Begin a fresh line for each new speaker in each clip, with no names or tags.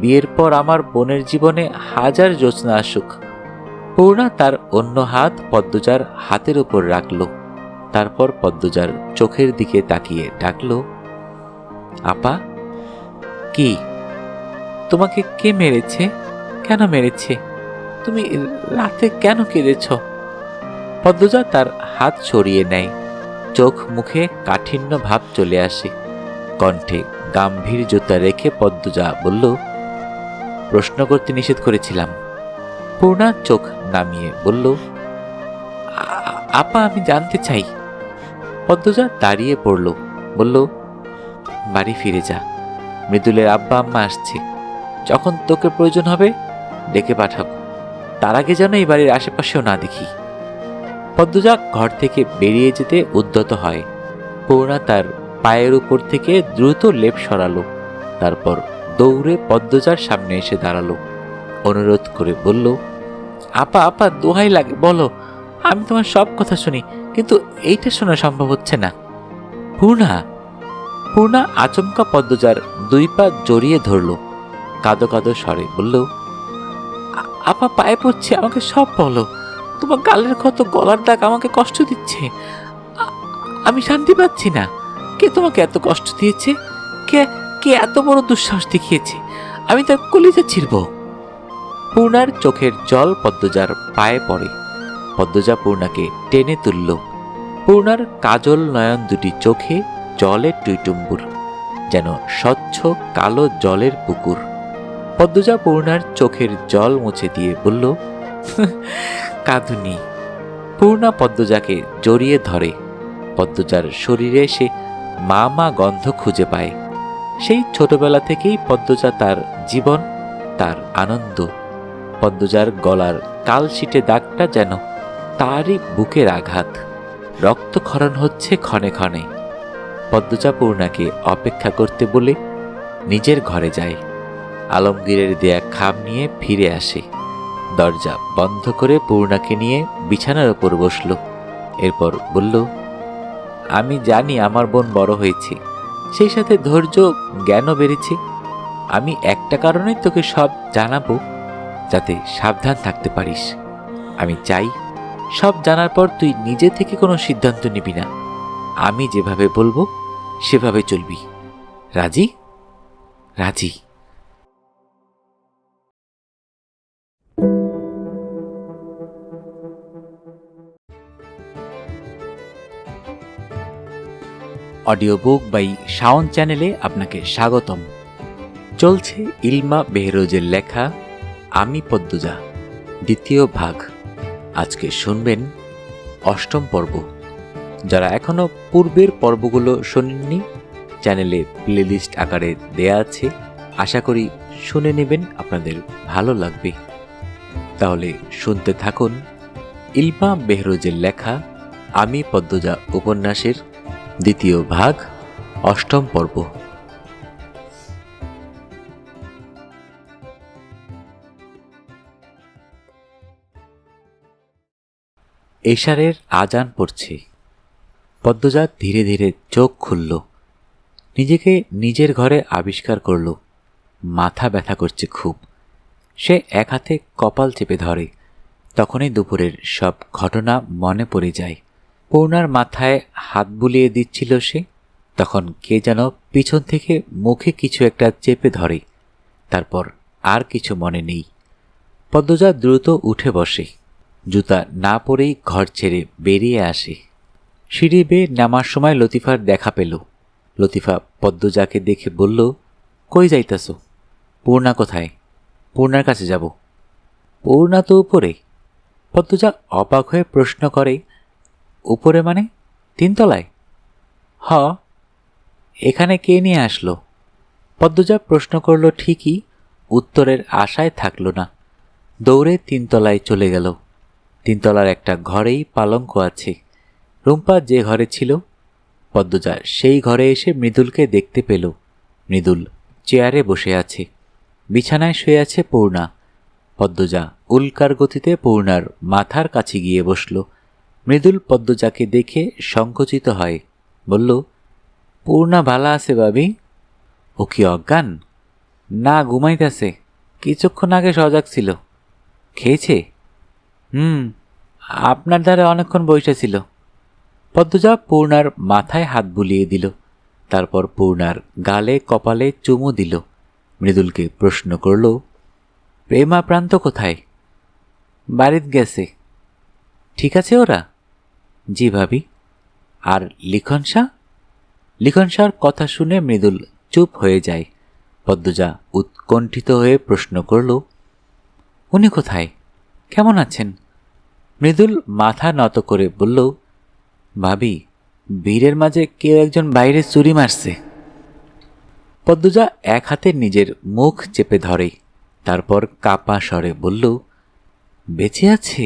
বিয়ের পর আমার বোনের জীবনে হাজার জ্যোৎস্না আসুক। পূর্ণা তার অন্য হাত পদ্মজার হাতের উপর রাখল। তারপর পদ্মজার চোখের দিকে তাকিয়ে ডাকল, আপা। কি? তোমাকে কে মেরেছে? কেন মেরেছে? তুমি রাতে কেন কেঁদেছ? পদ্মজা তার হাত সরিয়ে নেয়। চোখ মুখে কাঠিন্য ভাব চলে আসে। কণ্ঠে গাম্ভীর্যতা রেখে পদ্মজা বলল, প্রশ্ন করতে নিষেধ করেছিলাম। পূর্ণা চোখ নামিয়ে বলল, আপা, আমি জানতে চাই। পদ্মজা দাঁড়িয়ে পড়ল, বলল, বাড়ি ফিরে যা। মৃদুলের আব্বা আম্মা আসছে। যখন তোকে প্রয়োজন হবে ডেকে পাঠাবো। তার আগে যেন এই বাড়ির আশেপাশেও না দেখি। পদ্মজা ঘর থেকে বেরিয়ে যেতে উদ্যত হয়। পূর্ণা তার পায়ের উপর থেকে দ্রুত লেপ সরালো। তারপর দৌড়ে পদ্মজার সামনে এসে দাঁড়ালো। অনুরোধ করে বলল, আপা, আপা, দোহাই লাগে, বলো। আমি তোমার সব কথা শুনি, কিন্তু এইটা শোনা সম্ভব হচ্ছে না। পূর্ণা পূর্ণা আচমকা পদ্মজার দুই পা জড়িয়ে ধরল। কাঁদো কাঁদো স্বরে বলল, আপা, পায়ে পড়ছে, আমাকে সব বলো। তোমার গালের ক্ষত, গলার দাগ আমাকে কষ্ট দিচ্ছে। আমি শান্তি পাচ্ছি না। কে তোমাকে এত কষ্ট দিয়েছে? কে কে এত বড় দুঃসাহস দেখিয়েছে? আমি তার কলিজা ছিঁড়ব। পূর্ণার চোখের জল পদ্মজার পায়ে পড়ে। পদ্মজা পূর্ণাকে টেনে তুলল। পূর্ণার কাজল নয়ন দুটি চোখে জলের টুইটুম্বুর, যেন স্বচ্ছ কালো জলের পুকুর। পদ্মজা পূর্ণার চোখের জল মুছে দিয়ে বলল, কাঁদুনি। পূর্ণা পদ্মজাকে জড়িয়ে ধরে। পদ্মজার শরীরে সে মা মা গন্ধ খুঁজে পায়। সেই ছোটবেলা থেকেই পদ্মজা তার জীবন, তার আনন্দ। পদ্মজার গলার কালশিটে দাগটা যেন তারই বুকের আঘাত। রক্তক্ষরণ হচ্ছে ক্ষণে ক্ষণে। পদ্মজা পূর্ণাকে অপেক্ষা করতে বলে নিজের ঘরে যায়। আলমগীরের দেয়া খাম নিয়ে ফিরে আসে। দরজা বন্ধ করে পূর্ণাকে নিয়ে বিছানার ওপর বসল। এরপর বলল, আমি জানি আমার বোন বড় হয়েছে, সেই সাথে ধৈর্য জ্ঞানও বেড়েছে। আমি একটা কারণেই তোকে সব জানাবো, যাতে সাবধান থাকতে পারিস। আমি চাই সব জানার পর তুই নিজে থেকে কোনো সিদ্ধান্ত নিবি না। আমি যেভাবে বলবো সেভাবে চলবি। রাজি? রাজি। অডিও বুক বাই শাওন চ্যানেলে আপনাকে স্বাগতম। চলছে ইলমা বেহরোজের লেখা আমি পদ্মজা, দ্বিতীয় ভাগ। আজকে শুনবেন অষ্টম পর্ব। যারা এখনো পূর্বের পর্বগুলো শোনেননি, চ্যানেলে প্লেলিস্ট আকারে দেয়া আছে। আশা করি শুনে নেবেন, আপনাদের ভালো লাগবে। তাহলে শুনতে থাকুন ইলমা বেহরোজের লেখা আমি পদ্মজা উপন্যাসের দ্বিতীয় ভাগ, অষ্টম পর্ব। এশারের আজান পড়ছে। পদ্মজা ধীরে ধীরে চোখ খুলল। নিজেকে নিজের ঘরে আবিষ্কার করল। মাথা ব্যথা করছে খুব। সে এক হাতে কপাল চেপে ধরে। তখনই দুপুরের সব ঘটনা মনে পড়ে যায়। পূর্ণার মাথায় হাত বুলিয়ে দিচ্ছিল সে, তখন কে যেন পিছন থেকে মুখে কিছু একটা চেপে ধরে। তারপর আর কিছু মনে নেই। পদ্মজা দ্রুত উঠে বসে। জুতা না পরেই ঘর ছেড়ে বেরিয়ে আসে। সিঁড়ি বেয়ে নামার সময় লতিফার দেখা পেল। লতিফা পদ্মজাকে দেখে বলল, কই যাইতাছ? পূর্ণা কোথায়? পূর্ণার কাছে যাব। পূর্ণা তো উপরে। পদ্মজা অবাক হয়ে প্রশ্ন করে, উপরে মানে? তিনতলায়? হ। এখানে কে নিয়ে আসলো? পদ্মজা প্রশ্ন করল ঠিকই, উত্তরের আশায় থাকল না। দৌড়ে তিনতলায় চলে গেল। তিনতলার একটা ঘরেই পালঙ্ক আছে। রুম্পা যে ঘরে ছিল, পদ্মজা সেই ঘরে এসে মৃদুলকে দেখতে পেল। মৃদুল চেয়ারে বসে আছে। বিছানায় শুয়ে আছে পূর্ণা। পদ্মজা উল্কার গতিতে পূর্ণার মাথার কাছে গিয়ে বসল। মৃদুল পদ্মজাকে দেখে সংকুচিত হয়, বলল, পূর্ণা ভালা আছে ভাবি? ও কি অজ্ঞান? না, ঘুমাইতেছে। কিছুক্ষণ আগে সজাগ ছিল। খেয়েছে? আপনার ধারে অনেকক্ষণ বসে ছিল। পদ্মজা পূর্ণার মাথায় হাত বুলিয়ে দিল, তারপর পূর্ণার গালে কপালে চুমু দিল। মৃদুলকে প্রশ্ন করল, প্রেমা প্রান্ত কোথায়? বাড়িতে গেছে। ঠিক আছে ওরা? জি ভাবি। আর লিখন শাহ? লিখন শাহর কথা শুনে মৃদুল চুপ হয়ে যায়। পদ্মজা উৎকণ্ঠিত হয়ে প্রশ্ন করল, উনি কোথায়? কেমন আছেন? মৃদুল মাথা নত করে বলল, ভাবি, ভিড়ের মাঝে কেউ একজন বাইরে চুরি মারছে। পদ্মজা এক হাতে নিজের মুখ চেপে ধরে, তারপর কাপা স্বরে বলল, বেঁচে আছে?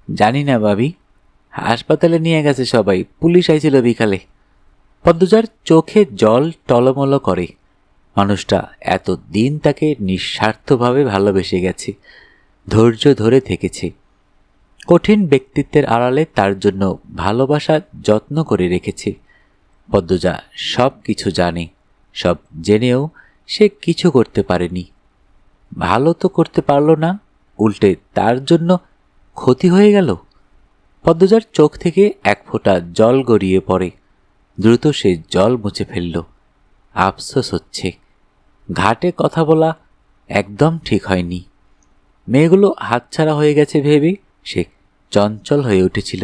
জানি না ভাবি, হাসপাতালে নিয়ে গেছে সবাই, পুলিশ আইছিল বিকালে। পদ্মজার চোখে জল টলমল করে। মানুষটা এত দিন তাকে নিঃস্বার্থভাবে ভালোবেসে গেছে, ধৈর্য ধরে থেকেছে, কঠিন ব্যক্তিত্বের আড়ালে তার জন্য ভালোবাসা যত্ন করে রেখেছে। পদ্মজা সব কিছু জানে, সব জেনেও সে কিছু করতে পারেনি। ভালো তো করতে পারল না, উল্টে তার জন্য ক্ষতি হয়ে গেল। পদ্মজার চোখ থেকে এক ফোঁটা জল গড়িয়ে পড়ে। দ্রুত সে জল মুছে ফেলল। আফসোস হচ্ছে, ঘাটে কথা বলা একদম ঠিক হয়নি। মেয়েগুলো হাতছাড়া হয়ে গেছে ভেবে সে চঞ্চল হয়ে উঠেছিল।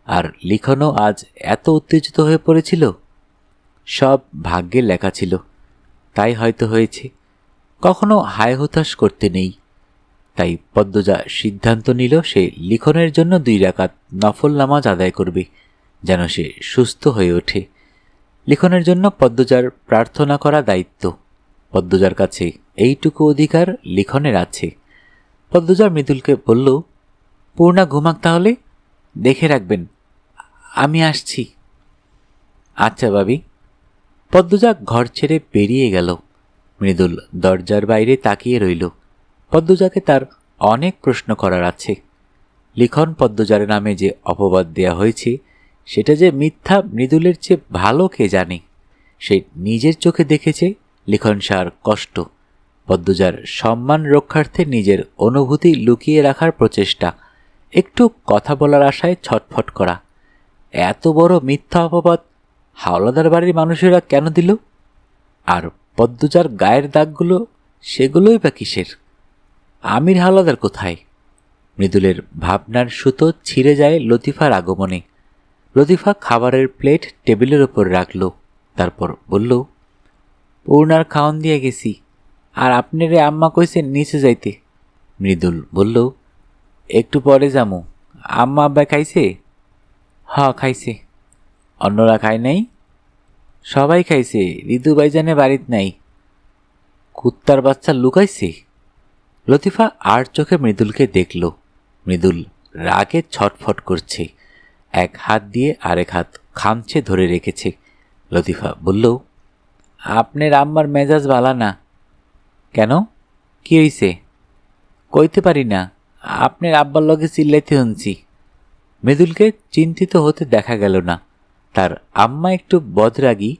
আর লিখনও আজ এত উত্তেজিত হয়ে পড়েছিল। সব ভাগ্যে লেখা ছিল, তাই হয়তো হয়েছে। কখনো হায় হুতাশ করতে নেই। তাই পদ্মজা সিদ্ধান্ত নিল সে লিখনের জন্য 2 রাকাত নফল নামাজ আদায় করবে, যেন সে সুস্থ হয়ে ওঠে। লিখনের জন্য পদ্মজার প্রার্থনা করা দায়িত্ব। পদ্মজার কাছে এইটুকু অধিকার লিখনের আছে। পদ্মজা মৃদুলকে বলল, পূর্ণা ঘুমাক তাহলে, দেখে রাখবেন, আমি আসছি। আচ্ছা ভাবি। পদ্মজা ঘর ছেড়ে বেরিয়ে গেল। মৃদুল দরজার বাইরে তাকিয়ে রইল। পদ্মজাকে তার অনেক প্রশ্ন করার আছে। লিখন পদ্মজার নামে যে অপবাদ দেয়া হয়েছে সেটা যে মিথ্যা মৃদুলের চেয়ে ভালো কে জানে। সে নিজের চোখে দেখেছে লিখন শাহর কষ্ট, পদ্মজার সম্মান রক্ষার্থে নিজের অনুভূতি লুকিয়ে রাখার প্রচেষ্টা, একটু কথা বলার আশায় ছটফট করা। এত বড় মিথ্যা অপবাদ হাওলাদার বাড়ির মানুষেরা কেন দিল? আর পদ্মজার গায়ের দাগগুলো, সেগুলোই বা কিসের? আমির হাওলাদার কোথায়? মৃদুলের ভাবনার সুতো ছিঁড়ে যায় লতিফার আগমনে। লতিফা খাবারের প্লেট টেবিলের ওপর রাখল, তারপর বলল, পূর্ণার খাওয়ান দিয়ে গেছি, আর আপনারে আম্মা কইছেন নিচে যাইতে। মৃদুল বলল, একটু পরে যামু। আম্মা আব্বা খাইছে? হ, খাইছে। অন্যরা খায় নাই? সবাই খাইছে, ঋতু ভাইজানে বাড়িত নাই। কুত্তার বাচ্চা লুকাইছে? লতিফা আর চোখে মৃদুলকে দেখল। মৃদুল রাগে ছটফট করছে, এক হাত দিয়ে আরেক হাত খামচে ধরে রেখেছে। লতিফা বলল, আপনার আম্মার মেজাজ বালা না। কেন, কি হইছে? কইতে পারি না, আপনার আব্বার লগে চিল্লাইতে শুনছি। মৃদুলকে চিন্তিত হতে দেখা গেল না। তার আম্মা একটু বদরাগী,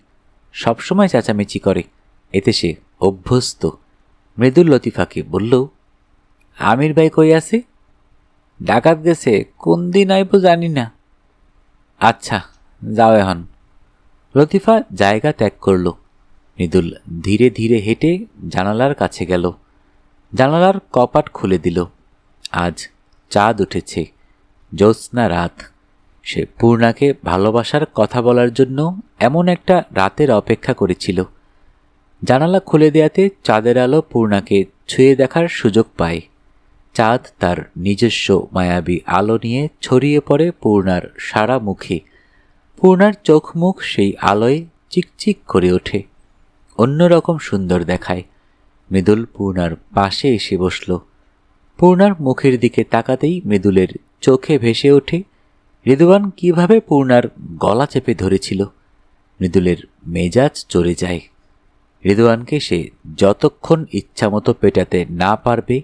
সবসময় চেঁচামেচি করে, এতে সে অভ্যস্ত। মৃদুল লতিফাকে বলল, আমির ভাই কই আছে? ডাকাত গেছে, কোন দিন আইব জানি না। আচ্ছা, যাও এখন। লতিফা জায়গা ত্যাগ করল। মৃদুল ধীরে ধীরে হেঁটে জানালার কাছে গেল। জানালার কপাট খুলে দিল। আজ চাঁদ উঠেছে, জ্যোৎস্না রাত। সে পূর্ণাকে ভালোবাসার কথা বলার জন্য এমন একটা রাতের অপেক্ষা করেছিল। জানালা খুলে দেয়াতে চাঁদের আলো পূর্ণাকে ছুঁয়ে দেখার সুযোগ পায়। চাঁদ তার নিজস্ব মায়াবী আলো নিয়ে ছড়িয়ে পড়ে পূর্ণার সারা মুখে। পূর্ণার চোখ মুখ সেই আলোয় চিকচিক করে ওঠে, অন্যরকম সুন্দর দেখায়। মৃদুল পূর্ণার পাশে এসে বসল। পূর্ণার মুখের দিকে তাকাতেই মৃদুলের চোখে ভেসে ওঠে ঋতুবান কিভাবে পূর্ণার গলা চেপে ধরেছিল। মৃদুলের মেজাজ চড়ে যায়। ঋতুবানকে সে যতক্ষণ ইচ্ছামতো পেটাতে না পারবে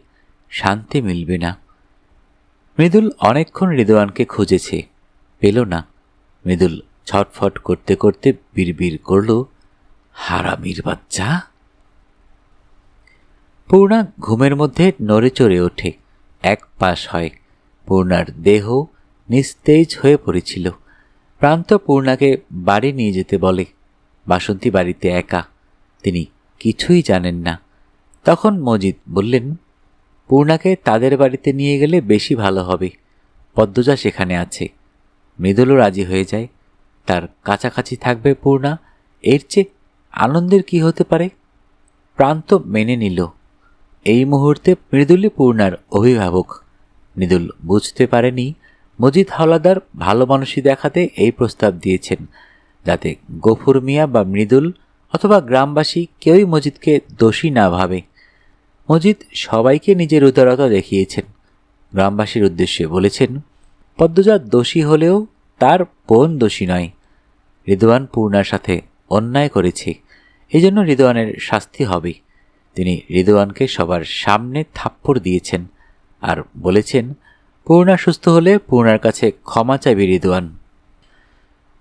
শান্তি মিলবে না। মৃদুল অনেকক্ষণ ঋতুবানকে খুঁজেছে, পেল না। মৃদুল ছটফট করতে করতে বিড়বিড় করল, হারামির বাচ্চা। পূর্ণা ঘুমের মধ্যে নড়ে চড়ে ওঠে, এক পাশ হয়। পূর্ণার দেহ নিস্তেজ হয়ে পড়েছিল। প্রান্ত পূর্ণাকে বাড়ি নিয়ে যেতে বলে। বাসন্তী বাড়িতে একা, তিনি কিছুই জানেন না। তখন মজিদ বললেন, পূর্ণাকে তাদের বাড়িতে নিয়ে গেলে বেশি ভালো হবে। পদ্মজা সেখানে আছে। মৃদুলও রাজি হয়ে যায়। তার কাছাকাছি থাকবে পূর্ণা, এর চেয়ে আনন্দের কি হতে পারে? প্রান্ত মেনে নিল। এই মুহূর্তে মৃদুলই পূর্ণার অভিভাবক। মৃদুল বুঝতে পারেনি মজিদ হাওলাদার ভালো মানুষই দেখাতে এই প্রস্তাব দিয়েছেন, যাতে গফুর মিয়া বা মৃদুল অথবা গ্রামবাসী কেউই মজিদকে দোষী না ভাবে। মজিদ সবাইকে নিজের উদারতা দেখিয়েছেন। গ্রামবাসীর উদ্দেশ্যে বলেছেন, পদ্মজা দোষী হলেও তার বোন দোষী নয়। রিদওয়ান পূর্ণার সাথে অন্যায় করেছে, এজন্য রিদওয়ানের শাস্তি হবে। তিনি রিদওয়ানকে সবার সামনে থাপ্পড় দিয়েছেন আর বলেছেন, পূর্ণা সুস্থ হলে পূর্ণার কাছে ক্ষমা চাইবে রিদওয়ান।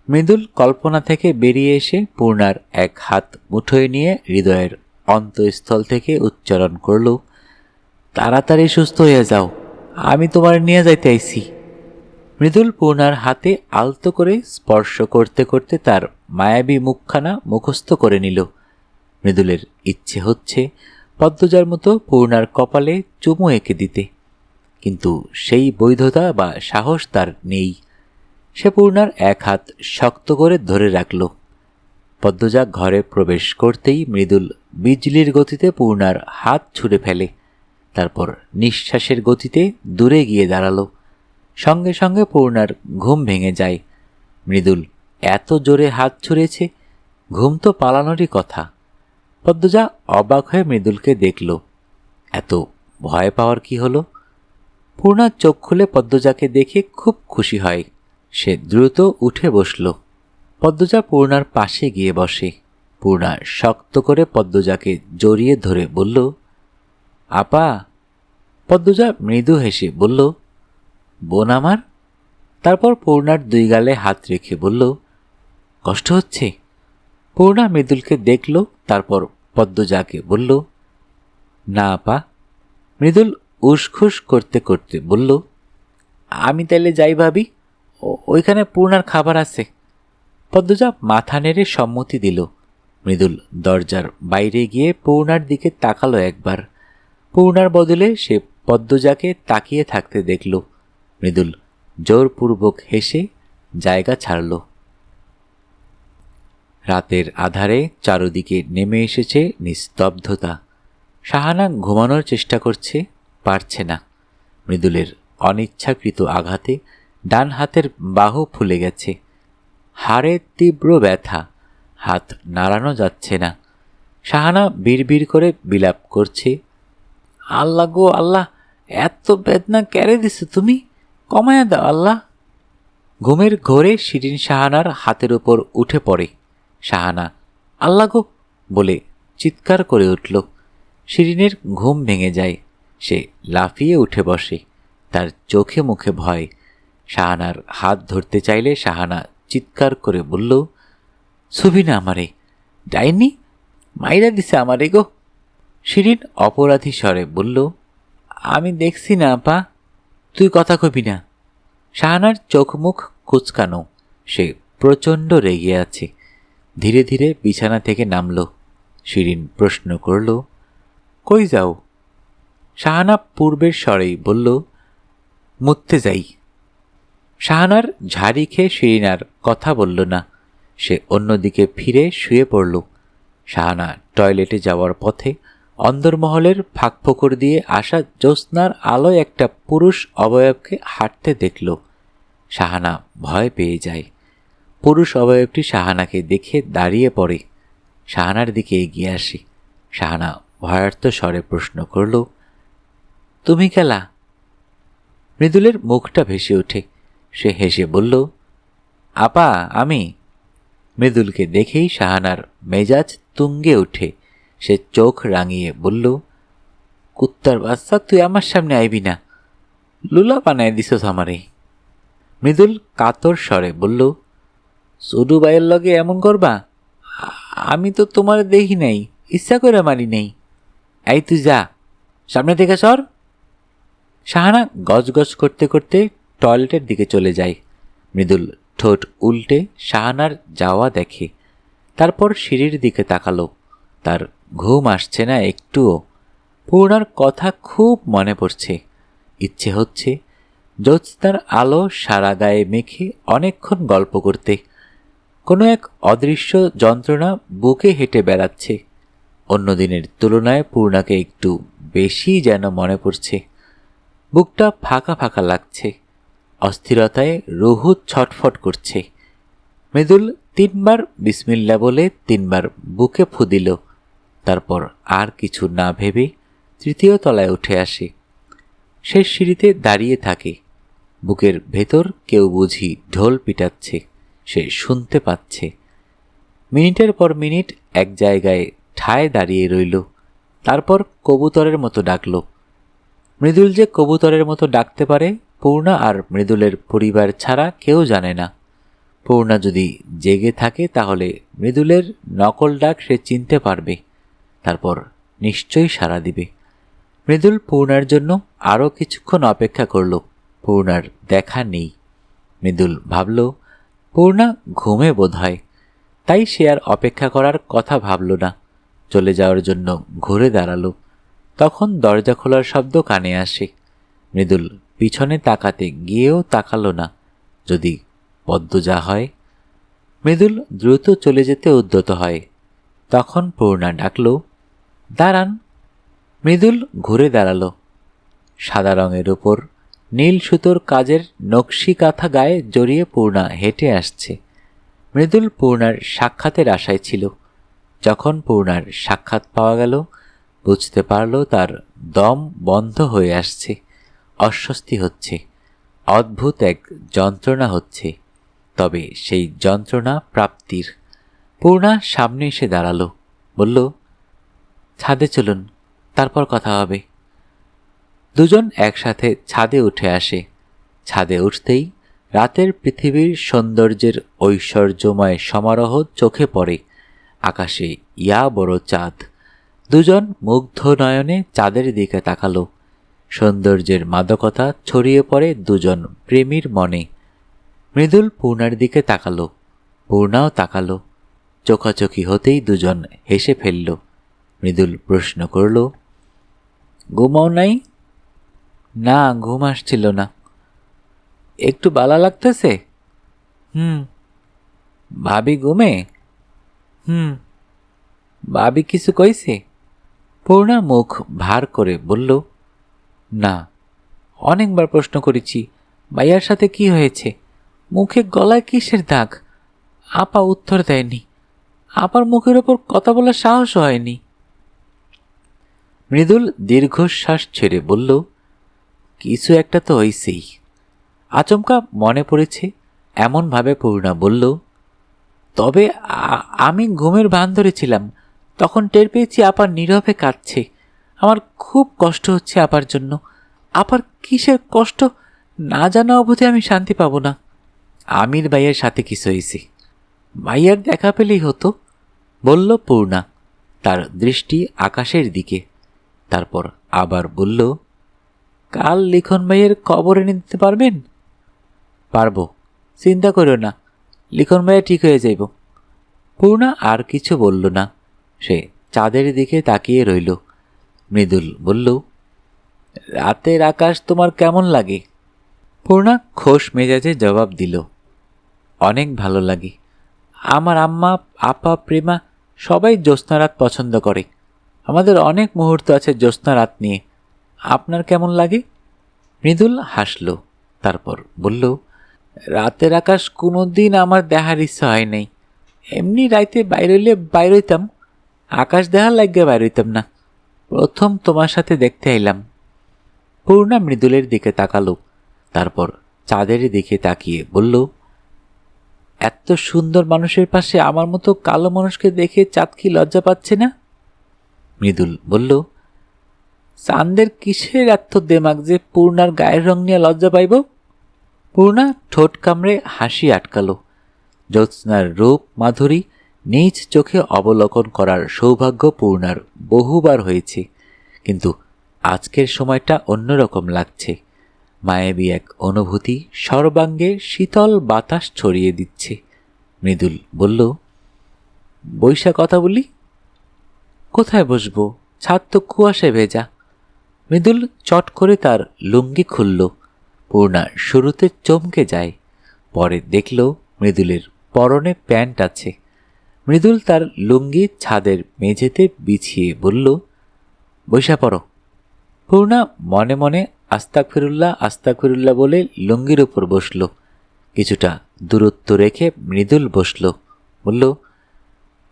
মৃদুল কল্পনা থেকে বেরিয়ে এসে পূর্ণার এক হাত মুঠোয় নিয়ে হৃদয়ের অন্তঃস্থল থেকে উচ্চারণ করল, তাড়াতাড়ি সুস্থ হয়ে যাও, আমি তোমার নিয়ে যাইতে আইছি। মৃদুল পূর্ণার হাতে আলতো করে স্পর্শ করতে করতে তার মায়াবী মুখখানা মুখস্থ করে নিল। মৃদুলের ইচ্ছে হচ্ছে পদ্মজার মতো পূর্ণার কপালে চুমু এঁকে দিতে, কিন্তু সেই বৈধতা বা সাহস তার নেই। সে পূর্ণার এক হাত শক্ত করে ধরে রাখল। পদ্মজা ঘরে প্রবেশ করতেই মৃদুল বিজলির গতিতে পূর্ণার হাত ছুঁড়ে ফেলে। তারপর নিঃশ্বাসের গতিতে দূরে গিয়ে দাঁড়ালো। সঙ্গে সঙ্গে পূর্ণার ঘুম ভেঙে যায়। মৃদুল এত জোরে হাত ছুঁড়েছে, ঘুম তো পালানোরই কথা। পদ্মজা অবাক হয়ে মৃদুলকে দেখল। এত ভয় পাওয়ার কি হলো? পূর্ণা চোখ খুলে পদ্মজাকে দেখে খুব খুশি হয়। সে দ্রুত উঠে বসল। পদ্মজা পূর্ণার পাশে গিয়ে বসে। পূর্ণা শক্ত করে পদ্মজাকে জড়িয়ে ধরে বলল, আপা। পদ্মজা মৃদু হেসে বলল, বোন আমার। তারপর পূর্ণার দুই গালে হাত রেখে বলল, কষ্ট হচ্ছে? পূর্ণা মৃদুলকে দেখল, তারপর পদ্মজাকে বলল, না আপা। মৃদুল উসখুস করতে করতে বলল, আমি তাইলে যাই ভাবি, ওইখানে পূর্ণার খাবার আছে। পদ্মজা মাথা নেড়ে সম্মতি দিল। মৃদুল দরজার বাইরে গিয়ে পূর্ণার দিকে তাকালো একবার। পূর্ণার বদলে সে পদ্মজাকে তাকিয়ে থাকতে দেখল। মৃদুল জোরপূর্বক হেসে জায়গা ছাড়ল। রাতের আধারে চারদিকে নেমে এসেছে নিস্তব্ধতা। শাহানা ঘুমানোর চেষ্টা করছে, পারছে না। মৃদুলের অনিচ্ছাকৃত আঘাতে ডান হাতের বাহু ফুলে গেছে। হাড়ে তীব্র ব্যথা, হাত নাড়ানো যাচ্ছে না। শাহানা বিড়বিড় করে বিলাপ করছে, আল্লাহ গো আল্লাহ, এত বেদনা কেড়ে দিছো তুমি, কমায়া দাও আল্লাহ। ঘুমের ঘোরে শিরিন শাহানার হাতের উপর উঠে পড়ে। শাহানা আল্লাহ গো বলে চিৎকার করে উঠল। শিরিনের ঘুম ভেঙে যায়। সে লাফিয়ে উঠে বসে। তার চোখে মুখে ভয়। শাহানার হাত ধরতে চাইলে শাহানা চিৎকার করে বলল, ছুবি না আমারে, ডাইনি মাইরা দিছে আমারে গো। শিরিন অপরাধী স্বরে বলল, আমি দেখছি না আপা, তুই কথা কবি না। শাহানার চোখ মুখ কুচকানো। সে প্রচণ্ড রেগে আছে। ধীরে ধীরে বিছানা থেকে নামল। শিরিন প্রশ্ন করল, কই যাও? শাহানা পূর্বের স্বরেই বলল, মুততে যাই। শাহানার ঝাড়ি খেয়ে শিরিন আর কথা বলল না। সে অন্যদিকে ফিরে শুয়ে পড়ল। শাহানা টয়লেটে যাওয়ার পথে অন্দরমহলের ফাঁকফোকর দিয়ে আসা জ্যোৎস্নার আলোয় একটা পুরুষ অবয়বকে হাঁটতে দেখল। শাহানা ভয় পেয়ে যায়। পুরুষ অবয়বটি শাহানাকে দেখে দাঁড়িয়ে পড়ে। শাহানার দিকে এগিয়ে আসে। শাহানা ভয়ার্থ স্বরে প্রশ্ন করল, তুমি কেলা? মৃদুলের মুখটা ভেসে ওঠে। সে হেসে বলল, আপা আমি। মৃদুলকে দেখেই শাহানার মেজাজ তুঙ্গে ওঠে। সে চোখ রাঙিয়ে বলল, কুত্তার বাচ্চা, তুই আমার সামনে আইবি না, লুলা বানায় দিছস আমারে। মৃদুল কাতর স্বরে বলল, সুডু বাইয়ের লগে এমন করবা? আমি তো তোমার দেখি নাই, ইচ্ছা করে মারি নাই। এই তুই যা, সামনে থেকে সর। শাহানা গজগজ করতে করতে টয়লেটের দিকে চলে যায়। মৃদুল ঠোঁট উল্টে শাহানার যাওয়া দেখে, তারপর সিঁড়ির দিকে তাকালো। তার ঘুম আসছে না একটুও। পূর্ণার কথা খুব মনে পড়ছে। ইচ্ছে হচ্ছে জ্যোৎস্নার আলো সারা গায়ে মেখে অনেকক্ষণ গল্প করতে। কোনো এক অদৃশ্য যন্ত্রণা বুকে হেঁটে বেড়াচ্ছে। অন্যদিনের তুলনায় পূর্ণাকে একটু বেশি যেন মনে পড়ছে। বুকটা ফাঁকা ফাঁকা লাগছে, অস্থিরতায় রুহু ছটফট করছে। মৃদুল 3 বার বিসমিল্লা বলে 3 বার বুকে ফু দিল। তারপর আর কিছু না ভেবে 3য় তলায় উঠে আসে। শেষ সিঁড়িতে দাঁড়িয়ে থাকে। বুকের ভেতর কেউ বুঝি ঢোল পিটাচ্ছে, সে শুনতে পাচ্ছে। মিনিটের পর মিনিট এক জায়গায় ঠায় দাঁড়িয়ে রইল। তারপর কবুতরের মতো ডাকল। মৃদুল যে কবুতরের মতো ডাকতে পারে পূর্ণা আর মৃদুলের পরিবার ছাড়া কেউ জানে না। পূর্ণা যদি জেগে থাকে তাহলে মৃদুলের নকল ডাক সে চিনতে পারবে, তারপর নিশ্চয়ই সাড়া দিবে। মৃদুল পূর্ণার জন্য আরও কিছুক্ষণ অপেক্ষা করল। পূর্ণার দেখা নেই। মৃদুল ভাবল পূর্ণা ঘুমে বোধ হয়, তাই সে আর অপেক্ষা করার কথা ভাবল না। চলে যাওয়ার জন্য ঘুরে দাঁড়ালো। তখন দরজা খোলার শব্দ কানে আসে। মৃদুল পিছনে তাকাতে গিয়েও তাকালো না। যদি পদ্ম যা হয়। মৃদুল দ্রুত চলে যেতে উদ্যত হয়। তখন পূর্ণা ডাকল, দাঁড়ান। মৃদুল ঘুরে দাঁড়ালো। সাদা রঙের উপর নীল সুতোর কাজের নকশি কাঁথা গায়ে জড়িয়ে পূর্ণা হেঁটে আসছে। মৃদুল পূর্ণার সাক্ষাতের আশায় ছিল। যখন পূর্ণার সাক্ষাৎ পাওয়া গেল বুঝতে পারল তার দম বন্ধ হয়ে আসছে, অস্বস্তি হচ্ছে, অদ্ভুত এক যন্ত্রণা হচ্ছে। তবে সেই যন্ত্রণা প্রাপ্তির। পূর্ণা সামনে এসে দাঁড়ালো, বলল, ছাদে চলুন, তারপর কথা হবে। দুজন একসাথে ছাদে উঠে আসে। ছাদে উঠতেই রাতের পৃথিবীর সৌন্দর্যের ঐশ্বর্যময় সমারোহ চোখে পড়ে। আকাশে ইয়া বড় চাঁদ। দুজন মুগ্ধ নয়নে চাঁদের দিকে তাকালো। সৌন্দর্যের মাদকতা ছড়িয়ে পড়ে দুজন প্রেমীর মনে। মৃদুল পূর্ণার দিকে তাকালো, পূর্ণাও তাকালো। চোখাচোখি হতেই দুজন হেসে ফেলল। মৃদুল প্রশ্ন করল, ঘুমাও নাই? না, ঘুম আসছিল না। একটু বালা লাগতেছে? ভাবি ঘুমে? ভাবি কিছু কইছে? পূর্ণা মুখ ভার করে বলল, না। অনেকবার প্রশ্ন করেছি ভাইয়ার সাথে কি হয়েছে, মুখে গলায় কিসের দাগ। আপা উত্তর দেয়নি। আপার মুখের ওপর কথা বলার সাহস হয়নি। মৃদুল দীর্ঘশ্বাস ছেড়ে বলল, কিছু একটা তো হইছেই। আচমকা মনে পড়েছে এমনভাবে পূর্ণা বলল, তবে আমি ঘুমের ভান ধরেছিলাম। তখন টের পেয়েছি আপার নীরবে কাঁদছে। আমার খুব কষ্ট হচ্ছে আপার জন্য। আপার কিসের কষ্ট না জানা অবধি আমি শান্তি পাবো না। আমির ভাইয়ের সাথে কিছু হয়েছে, ভাইয়ার দেখা পেলেই হতো, বলল পূর্ণা, তার দৃষ্টি আকাশের দিকে। তারপর আবার বলল, কাল লিখন ভাইয়ের খবর এনে দিতে পারবেন? পারবো, চিন্তা করো না, লিখন ভাইয়া ঠিক হয়ে যাইব। পূর্ণা আর কিছু বলল না। সে চাঁদের দিকে তাকিয়ে রইল। মৃদুল বলল, রাতের আকাশ তোমার কেমন লাগে? পূর্ণা খোশ মেজাজে জবাব দিল, অনেক ভালো লাগে। আমার আম্মা, আপা, প্রেমা সবাই জ্যোৎস্না রাত পছন্দ করে। আমাদের অনেক মুহূর্ত আছে জ্যোৎস্না রাত নিয়ে। আপনার কেমন লাগে? মৃদুল হাসল। তারপর বলল, রাতের আকাশ কোনো দিন আমার দেখার ইচ্ছা হয় নাই। এমনি রাইতে বাইরে হইলে বাইর হইতাম, আকাশ দেখার লাগিয়ে বাইর হইতাম না। প্রথম তোমার সাথে দেখতে এলাম। পূর্ণা মৃদুলের দিকে তাকালো। তারপর চাঁদের দিকে তাকিয়ে বলল, এত সুন্দর মানুষের পাশে আমার মতো কালো মানুষকে দেখে চাঁদ কি লজ্জা পাচ্ছে না? মৃদুল বলল, চাঁদের কিসের এত দেমাগ যে পূর্ণার গায়ের রং নিয়ে লজ্জা পাইব? পূর্ণা ঠোঁট কামড়ে হাসি আটকালো। জ্যোৎস্নার রূপ মাধুরী নিজ চোখে অবলোকন করার সৌভাগ্য পূর্ণার বহুবার হয়েছে, কিন্তু আজকের সময়টা অন্যরকম লাগছে। মায়াবী এক অনুভূতি সর্বাঙ্গে শীতল বাতাস ছড়িয়ে দিচ্ছে। মৃদুল বলল, বৈশা কথা বলি। কোথায় বসবো? ছাদ তো কুয়াশায় ভেজা। মৃদুল চট করে তার লুঙ্গি খুলল। পূর্ণা শুরুতে চমকে যায়, পরে দেখল মৃদুলের পরনে প্যান্ট আছে। মৃদুল তার লুঙ্গি ছাদের মেঝেতে বিছিয়ে বলল, বৈশা পড়ো। পূর্ণা মনে মনে আস্তাগফিরুল্লাহ আস্তাগফিরুল্লাহ বলে লুঙ্গির উপর বসল। কিছুটা দূরত্ব রেখে মৃদুল বসল, বলল,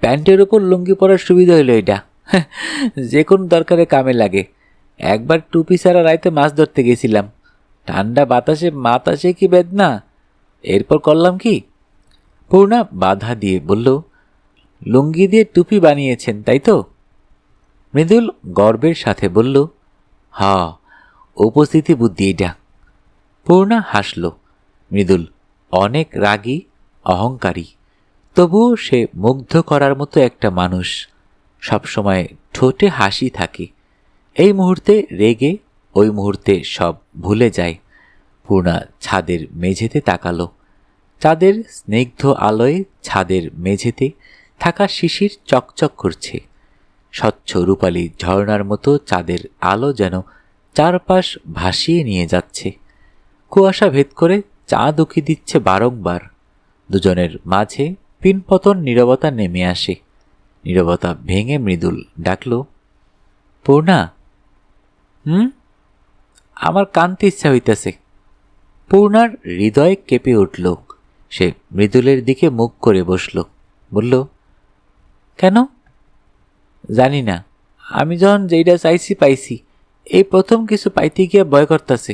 প্যান্টের উপর লুঙ্গি পরার সুবিধা হইল এটা, যে কোনো দরকারে কামে লাগে। একবার টুপি ছাড়া রাইতে মাছ ধরতে গেছিলাম, ঠান্ডা বাতাসে মাতাসে কি বেদনা, এরপর করলাম কি। পূর্ণা বাধা দিয়ে বলল, লুঙ্গি দিয়ে টুপি বানিয়েছেন তাই তো? মৃদুল গর্বের সাথে বলল, হ্যাঁ, উপস্থিতি বুদ্ধি এটা। পূর্ণা হাসল। মৃদুল অনেক রাগী, অহংকারী, তবুও সে মুগ্ধ করার মতো একটা মানুষ। সবসময় ঠোঁটে হাসি থাকে। এই মুহূর্তে রেগে, ওই মুহূর্তে সব ভুলে যায়। পূর্ণা ছাদের মেঝেতে তাকালো। চাঁদের স্নিগ্ধ আলোয় ছাদের মেঝেতে থাকা শিশির চকচক করছে। স্বচ্ছ রূপালী ঝর্ণার মতো চাঁদের আলো যেন চারপাশ ভাসিয়ে নিয়ে যাচ্ছে। কুয়াশা ভেদ করে চাঁদ উঁকি দিচ্ছে বারংবার। দুজনের মাঝে পিনপতন নীরবতা নেমে আসে। নীরবতা ভেঙে মৃদুল ডাকল, পূর্ণা। আমার কানতে ইচ্ছা হইতেছে। পূর্ণার হৃদয় কেঁপে উঠল। সে মৃদুলের দিকে মুখ করে বসল, বলল, কেন? জানি না, আমি যখন যেইটা চাইছি পাইছি, এই প্রথম কিছু পাইতে গিয়ে ভয় করতেছে।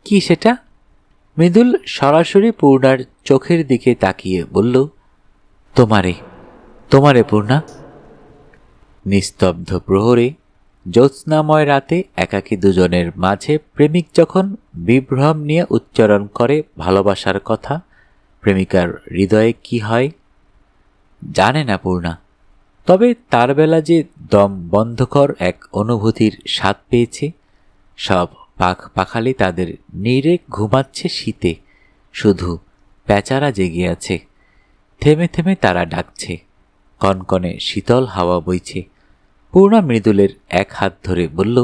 কি সেটা? মৃদুল সরাসরি পূর্ণার চোখের দিকে তাকিয়ে বলল, তোমারে তোমারে পূর্ণা। নিস্তব্ধ প্রহরে, জ্যোৎস্নাময় রাতে একাকী দুজনের মাঝে প্রেমিক যখন বিভ্রম নিয়ে উচ্চারণ করে ভালোবাসার কথা, প্রেমিকার হৃদয়ে কি হয় জানে না পূর্ণা। তবে তার বেলা যে দম বন্ধকর এক অনুভূতির স্বাদ পেয়েছে। সব পাখ পাখালি তাদের নীড়ে ঘুমাচ্ছে শীতে, শুধু বেচারা জেগে আছে। থেমে থেমে তারা ডাকছে, কনকনে শীতল হাওয়া বইছে। পূর্ণা মৃদুলের এক হাত ধরে বলল,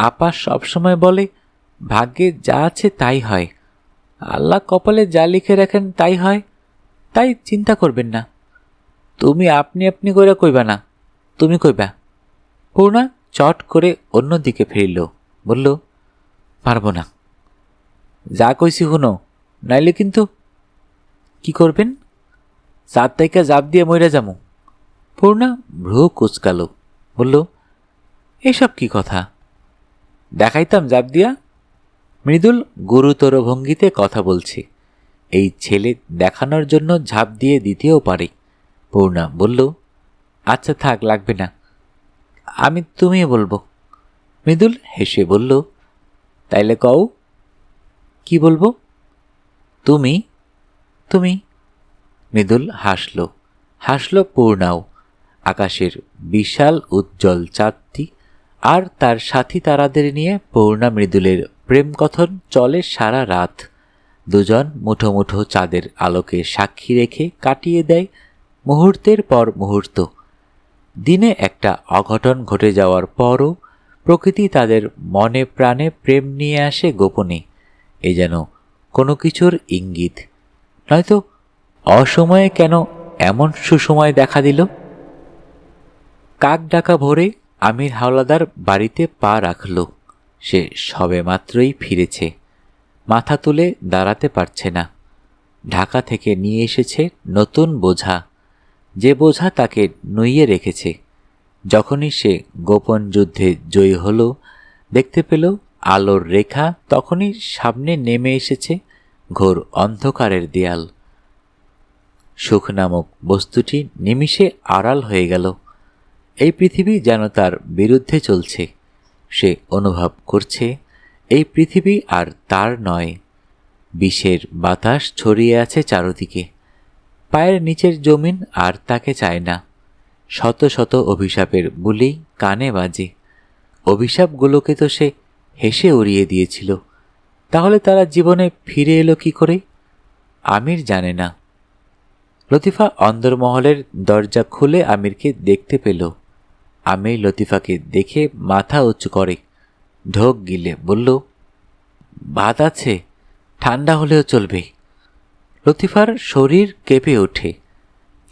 আপা সবসময় বলে ভাগ্যে যা আছে তাই হয়, আল্লাহ কপালে যা লিখে রাখেন তাই হয়, তাই চিন্তা করবেন না। তুমি আপনি আপনি করে কইবা না, তুমি কইবা। পূর্ণা চট করে অন্যদিকে ফিরল, বলল, পারবো না। যা কইছি শুনো, নাইলে কিন্তু। কি করবেন? চার তাইকা জাপ দিয়ে মইরা যামু। পূর্ণা ভ্রু কুচকালো, বলল, এসব কি কথা? দেখাইতাম জাপ দিয়া। মৃদুল গুরুতর ভঙ্গিতে কথা বলছে। এই ছেলে দেখানোর জন্য ঝাঁপ দিয়ে দিতেও পারে। পূর্ণা বলল, আচ্ছা থাক, লাগবে না, আমি তুমি বলবো। মৃদুল হেসে বলল, তাইলে কও। কি বলবো? তুমি তুমি। মৃদুল হাসল পূর্ণাও। আকাশের বিশাল উজ্জ্বল চাঁদটি আর তার সাথী তারাদের নিয়ে পূর্ণা মৃদুলের প্রেমকথন চলে সারা রাত। দুজন মুঠো মুঠো চাঁদের আলোকে সাক্ষী রেখে কাটিয়ে দেয় মুহূর্তের পর মুহূর্ত। দিনে একটা অঘটন ঘটে যাওয়ার পরও প্রকৃতি তাদের মনে প্রাণে প্রেম নিয়ে আসে গোপনে। এ যেন কোনো কিছুর ইঙ্গিত। নয়তো অসময়ে কেন এমন সুসময় দেখা দিল? কাক ডাকা ভোরে আমির হাওলাদার বাড়িতে পা রাখল। সে সবে মাত্রই ফিরেছে, মাথা তুলে দাঁড়াতে পারছে না। ঢাকা থেকে নিয়ে এসেছে নতুন বোঝা, যে বোঝা তাকে নুইয়ে রেখেছে। যখনই সে গোপন যুদ্ধে জয়ী হল, দেখতে পেল আলোর রেখা, তখনই সামনে নেমে এসেছে ঘোর অন্ধকারের দেয়াল। সুখ নামক বস্তুটি নিমিষে আড়াল হয়ে গেল। এই পৃথিবী যেন তার বিরুদ্ধে চলছে। সে অনুভব করছে এই পৃথিবী আর তার নয়। বিষের বাতাস ছড়িয়ে আছে চারদিকে। পায়ের নিচের জমিন আর তাকে চায় না। শত শত অভিশাপের বুলি কানে বাজে। অভিশাপগুলোকে তো সে হেসে উড়িয়ে দিয়েছিল। তাহলে তারা জীবনে ফিরে এলো কি করে? আমির জানে না। লতিফা অন্দরমহলের দরজা খুলে আমিরকে দেখতে পেল। আমির লতিফাকে দেখে মাথা উঁচু করে ঢোক গিলে বলল, ভাত আছে, ঠান্ডা হলেও চলবে। লতিফার শরীর কেঁপে ওঠে।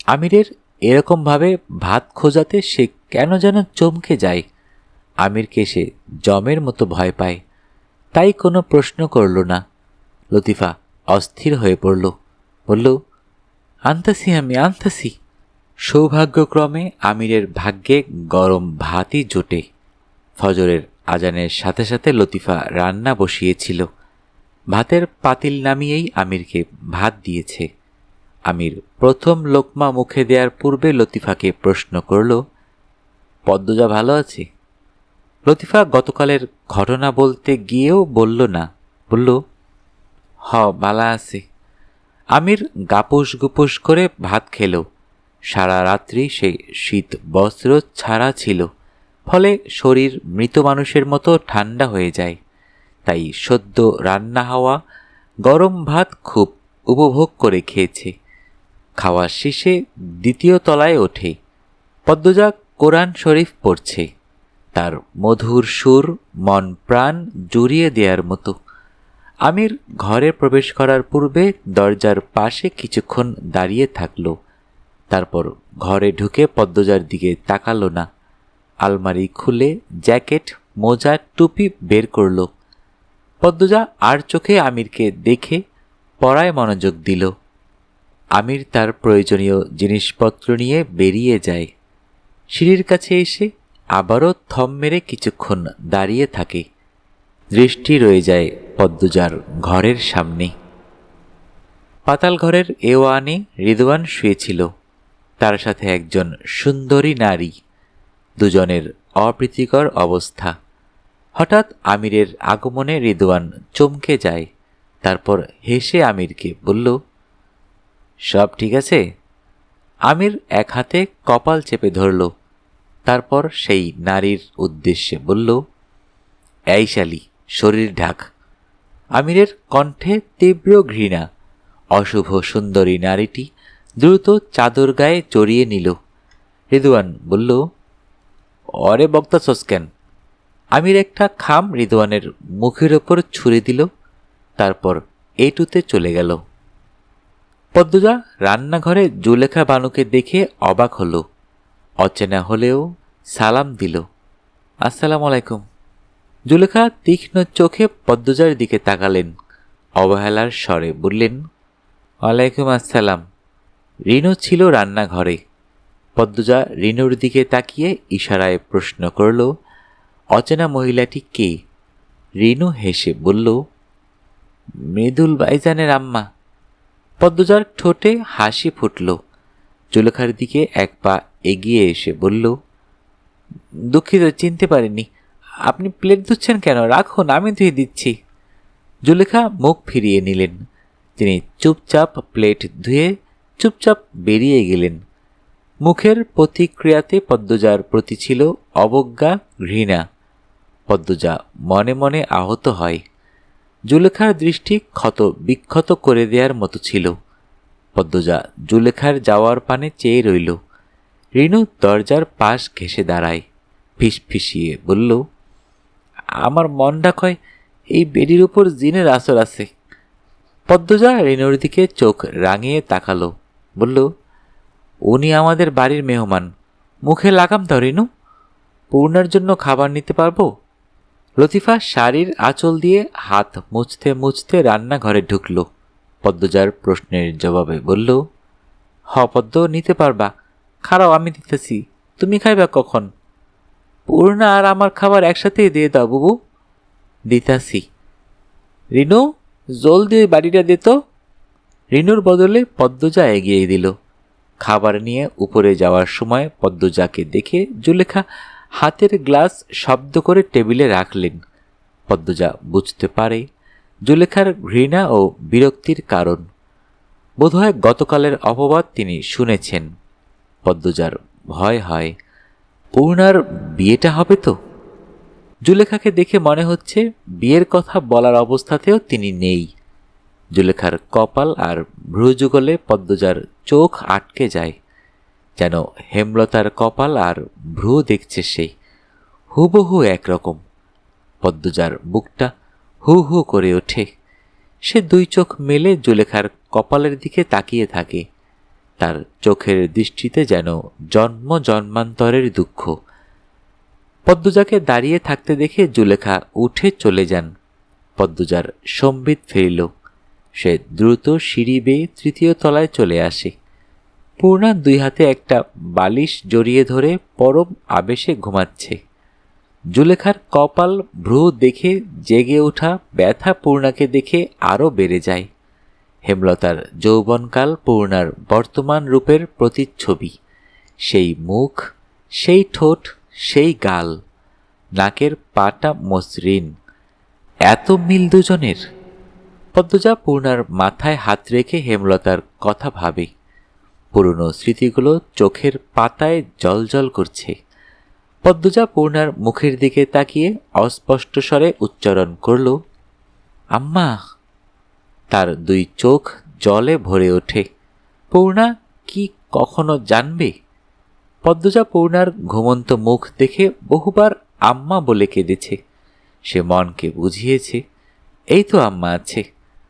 আমিরের এরকমভাবে ভাত খোঁজাতে সে কেন যেন চমকে যায়। আমিরকে সে জমের মতো ভয় পায়, তাই কোনো প্রশ্ন করল না। লতিফা অস্থির হয়ে পড়ল, বলল, আনতাসি, আমি আনতাসি। সৌভাগ্যক্রমে আমিরের ভাগ্যে গরম ভাতই জোটে। ফজরের আজানের সাথে সাথে লতিফা রান্না বসিয়েছিল। ভাতের পাতিল নামিয়েই আমিরকে ভাত দিয়েছে। আমির প্রথম লোকমা মুখে দেওয়ার পূর্বে লতিফাকে প্রশ্ন করল, পদ্মজা ভালো আছে? লতিফা গতকালের ঘটনা বলতে গিয়েও বলল না, বলল, হ, ভালা আছে। আমির গাপুস গুপুস করে ভাত খেল। সারা রাত্রি সে শীত বস্ত্র ছাড়া ছিল, ফলে শরীর মৃত মানুষের মতো ঠান্ডা হয়ে যায়। তাই সদ্য রান্না হওয়া গরম ভাত খুব উপভোগ করে খেয়েছে। খাওয়া শেষে দ্বিতীয় তলায় ওঠে। পদ্মজা কোরআন শরীফ পড়ছে। তার মধুর সুর মন প্রাণ জুড়িয়ে দেওয়ার মতো। আমির ঘরে প্রবেশ করার পূর্বে দরজার পাশে কিছুক্ষণ দাঁড়িয়ে থাকল। তারপর ঘরে ঢুকে পদ্মজার দিকে তাকালো না। আলমারি খুলে জ্যাকেট, মোজা, টুপি বের করল। পদ্মজা আর চোখে আমিরকে দেখে পড়ায় মনোযোগ দিল। আমির তার প্রয়োজনীয় জিনিসপত্র নিয়ে বেরিয়ে যায়। সিঁড়ির কাছে এসে আবারও থম মেরে কিছুক্ষণ দাঁড়িয়ে থাকে। দৃষ্টি রয়ে যায় পদ্মজার ঘরের সামনে। পাতাল ঘরের এওয়ানে রিদওয়ান শুয়েছিল, তার সাথে একজন সুন্দরী নারী। দুজনের অপ্রীতিকর অবস্থা। হঠাৎ আমিরের আগমনে রিদওয়ান চমকে যায়। তারপর হেসে আমিরকে বলল, সব ঠিক আছে? আমির এক হাতে কপাল চেপে ধরল। তারপর সেই নারীর উদ্দেশ্যে বলল, এই শালি, শরীর ঢাক। আমিরের কণ্ঠে তীব্র ঘৃণা। অশুভ সুন্দরী নারীটি দ্রুত চাদর গায়ে জড়িয়ে নিল। রিদওয়ান বলল, অরে বক্তাছস কেন? আমির একটা খাম রিদওয়ানের মুখের ওপর ছুঁড়ে দিল। তারপর এইটুতে চলে গেল। পদ্মজা রান্নাঘরে জুলেখা বানুকে দেখে অবাক হল। অচেনা হলেও সালাম দিল, আসসালামু আলাইকুম। জুলেখা তীক্ষ্ণ চোখে পদ্মজার দিকে তাকালেন, অবহেলার স্বরে বললেন, ওয়ালাইকুম আসসালাম। রিনু ছিল রান্নাঘরে। পদ্মজা রিনুর দিকে তাকিয়ে ইশারায় প্রশ্ন করল, অচেনা মহিলাটি কে? রিনু হেসে বলল, মৃদুল ভাইজানের আম্মা। পদ্মজার ঠোঁটে হাসি ফুটল। জুলেখার দিকে এক পা এগিয়ে এসে বলল, দুঃখিত, চিনতে পারিনি। আপনি প্লেট ধুচ্ছেন কেন? রাখুন, আমি ধুয়ে দিচ্ছি। জুলেখা মুখ ফিরিয়ে নিলেন। তিনি চুপচাপ প্লেট ধুয়ে চুপচাপ বেরিয়ে গেলেন। মুখের প্রতিক্রিয়াতে পদ্মজার প্রতি ছিল অবজ্ঞা, ঘৃণা। পদ্মজা মনে মনে আহত হয়। জুলেখার দৃষ্টি ক্ষত বিক্ষত করে দেওয়ার মতো ছিল। পদ্মজা জুলেখার যাওয়ার পানে চেয়ে রইল। রিনু দরজার পাশ ঘেঁষে দাঁড়ায়, ফিসফিসিয়ে বলল, আমার মনটা কয় এই বেডির উপর জিনের আসর আছে। পদ্মজা রিনুর দিকে চোখ রাঙিয়ে তাকালো, বলল, উনি আমাদের বাড়ির মেহমান, মুখে লাগাম দাও রিনু। পূর্ণার জন্য খাবার নিতে পারবো? লতিফা শাড়ির আঁচল দিয়ে হাত মুছতে মুছতে রান্নাঘরে ঢুকল। পদ্মজার প্রশ্নের জবাবে বলল, হ পদ্ম, নিতে পারবা। খারাও, আমি দিতেছি। তুমি খাইবা কখন? পূর্ণা আর আমার খাবার একসাথেই দিয়ে দাও বুবু। দিতাছি। রিনু, জলদি ওই বাড়িটা দে তো। রিনুর বদলে পদ্মজা এগিয়ে দিল। খাবার নিয়ে উপরে যাওয়ার সময় পদ্মজাকে দেখে জুলেখা হাতের গ্লাস শব্দ করে টেবিলে রাখলেন। পদ্মজা বুঝতে পারে জুলেখার ঘৃণা ও বিরক্তির কারণ। বোধহয় গতকালের অপবাদ তিনি শুনেছেন। পদ্মজার ভয় হয়, পূর্ণার বিয়েটা হবে তো? জুলেখাকে দেখে মনে হচ্ছে বিয়ের কথা বলার অবস্থাতেও তিনি নেই। জুলেখার কপাল আর ভ্রুযুগলে পদ্মজার চোখ আটকে যায়, যেন হেমলতার কপাল আর ভ্রু দেখছে সে, হুবহু একরকম। পদ্মজার বুকটা হু হু করে ওঠে। সে দুই চোখ মেলে জুলেখার কপালের দিকে তাকিয়ে থাকে। তার চোখের দৃষ্টিতে যেন জন্ম জন্মান্তরের দুঃখ। পদ্মজাকে দাঁড়িয়ে থাকতে দেখে জুলেখা উঠে চলে যান। পদ্মজার সম্বিত ফিরল। সে দ্রুত সিঁড়ি বেয়ে তৃতীয় তলায় চলে আসে। পূর্ণা দুই হাতে একটা বালিশ জড়িয়ে ধরে পরম আবেশে ঘুমাচ্ছে। জুলেখার কপাল ভ্রু দেখে জেগে ওঠা ব্যথা পূর্ণাকে দেখে আরও বেড়ে যায়। হেমলতার যৌবনকাল পূর্ণার বর্তমান রূপের প্রতিচ্ছবি। সেই মুখ, সেই ঠোঁট, সেই গাল, নাকের পাটা মসৃণ। এত মিল দুজনের। পদ্মজা পূর্ণার মাথায় হাত রেখে হেমলতার কথা ভাবে। পুরনো স্মৃতিগুলো চোখের পাতায় জলজল করছে। পদ্মজা পূর্ণার মুখের দিকে তাকিয়ে অস্পষ্ট স্বরে উচ্চারণ করল, আম্মা। তার দুই চোখ জলে ভরে ওঠে। পূর্ণা কি কখনো জানবে? পদ্মজা পূর্ণার ঘুমন্ত মুখ দেখে বহুবার আম্মা বলে কেঁদেছে। সে মনকে বুঝিয়েছে, এই তো আম্মা আছে,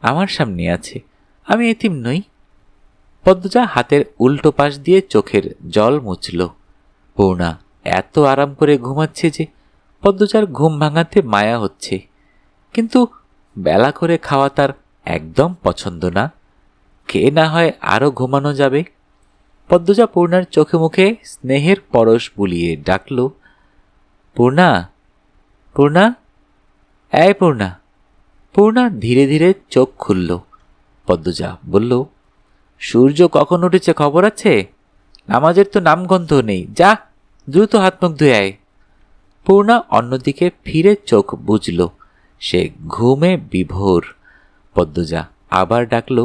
আমার সামনে আছে, আমি এতিম নই। পদ্মজা হাতের উল্টো পাশ দিয়ে চোখের জল মুছল। পূর্ণা এত আরাম করে ঘুমাচ্ছে যে পদ্মজার ঘুম ভাঙাতে মায়া হচ্ছে। কিন্তু বেলা করে খাওয়া তার একদম পছন্দ না। খেয়ে না হয় আরও ঘুমানো যাবে। পদ্মজা পূর্ণার চোখে মুখে স্নেহের পরশ বুলিয়ে ডাকল, পূর্ণা, পূর্ণা, এই পূর্ণা। পূর্ণা ধীরে ধীরে চোখ খুলল। পদ্মজা বলল, সূর্য কখন উঠেছে খবর আছে? নামাজের তো নামগন্ধ নেই, যা দ্রুত হাত মুখ ধুয়ে আয়। পূর্ণা অন্যদিকে ফিরে চোখ বুঝল। সে ঘুমে বিভোর। পদ্মজা আবার ডাকল,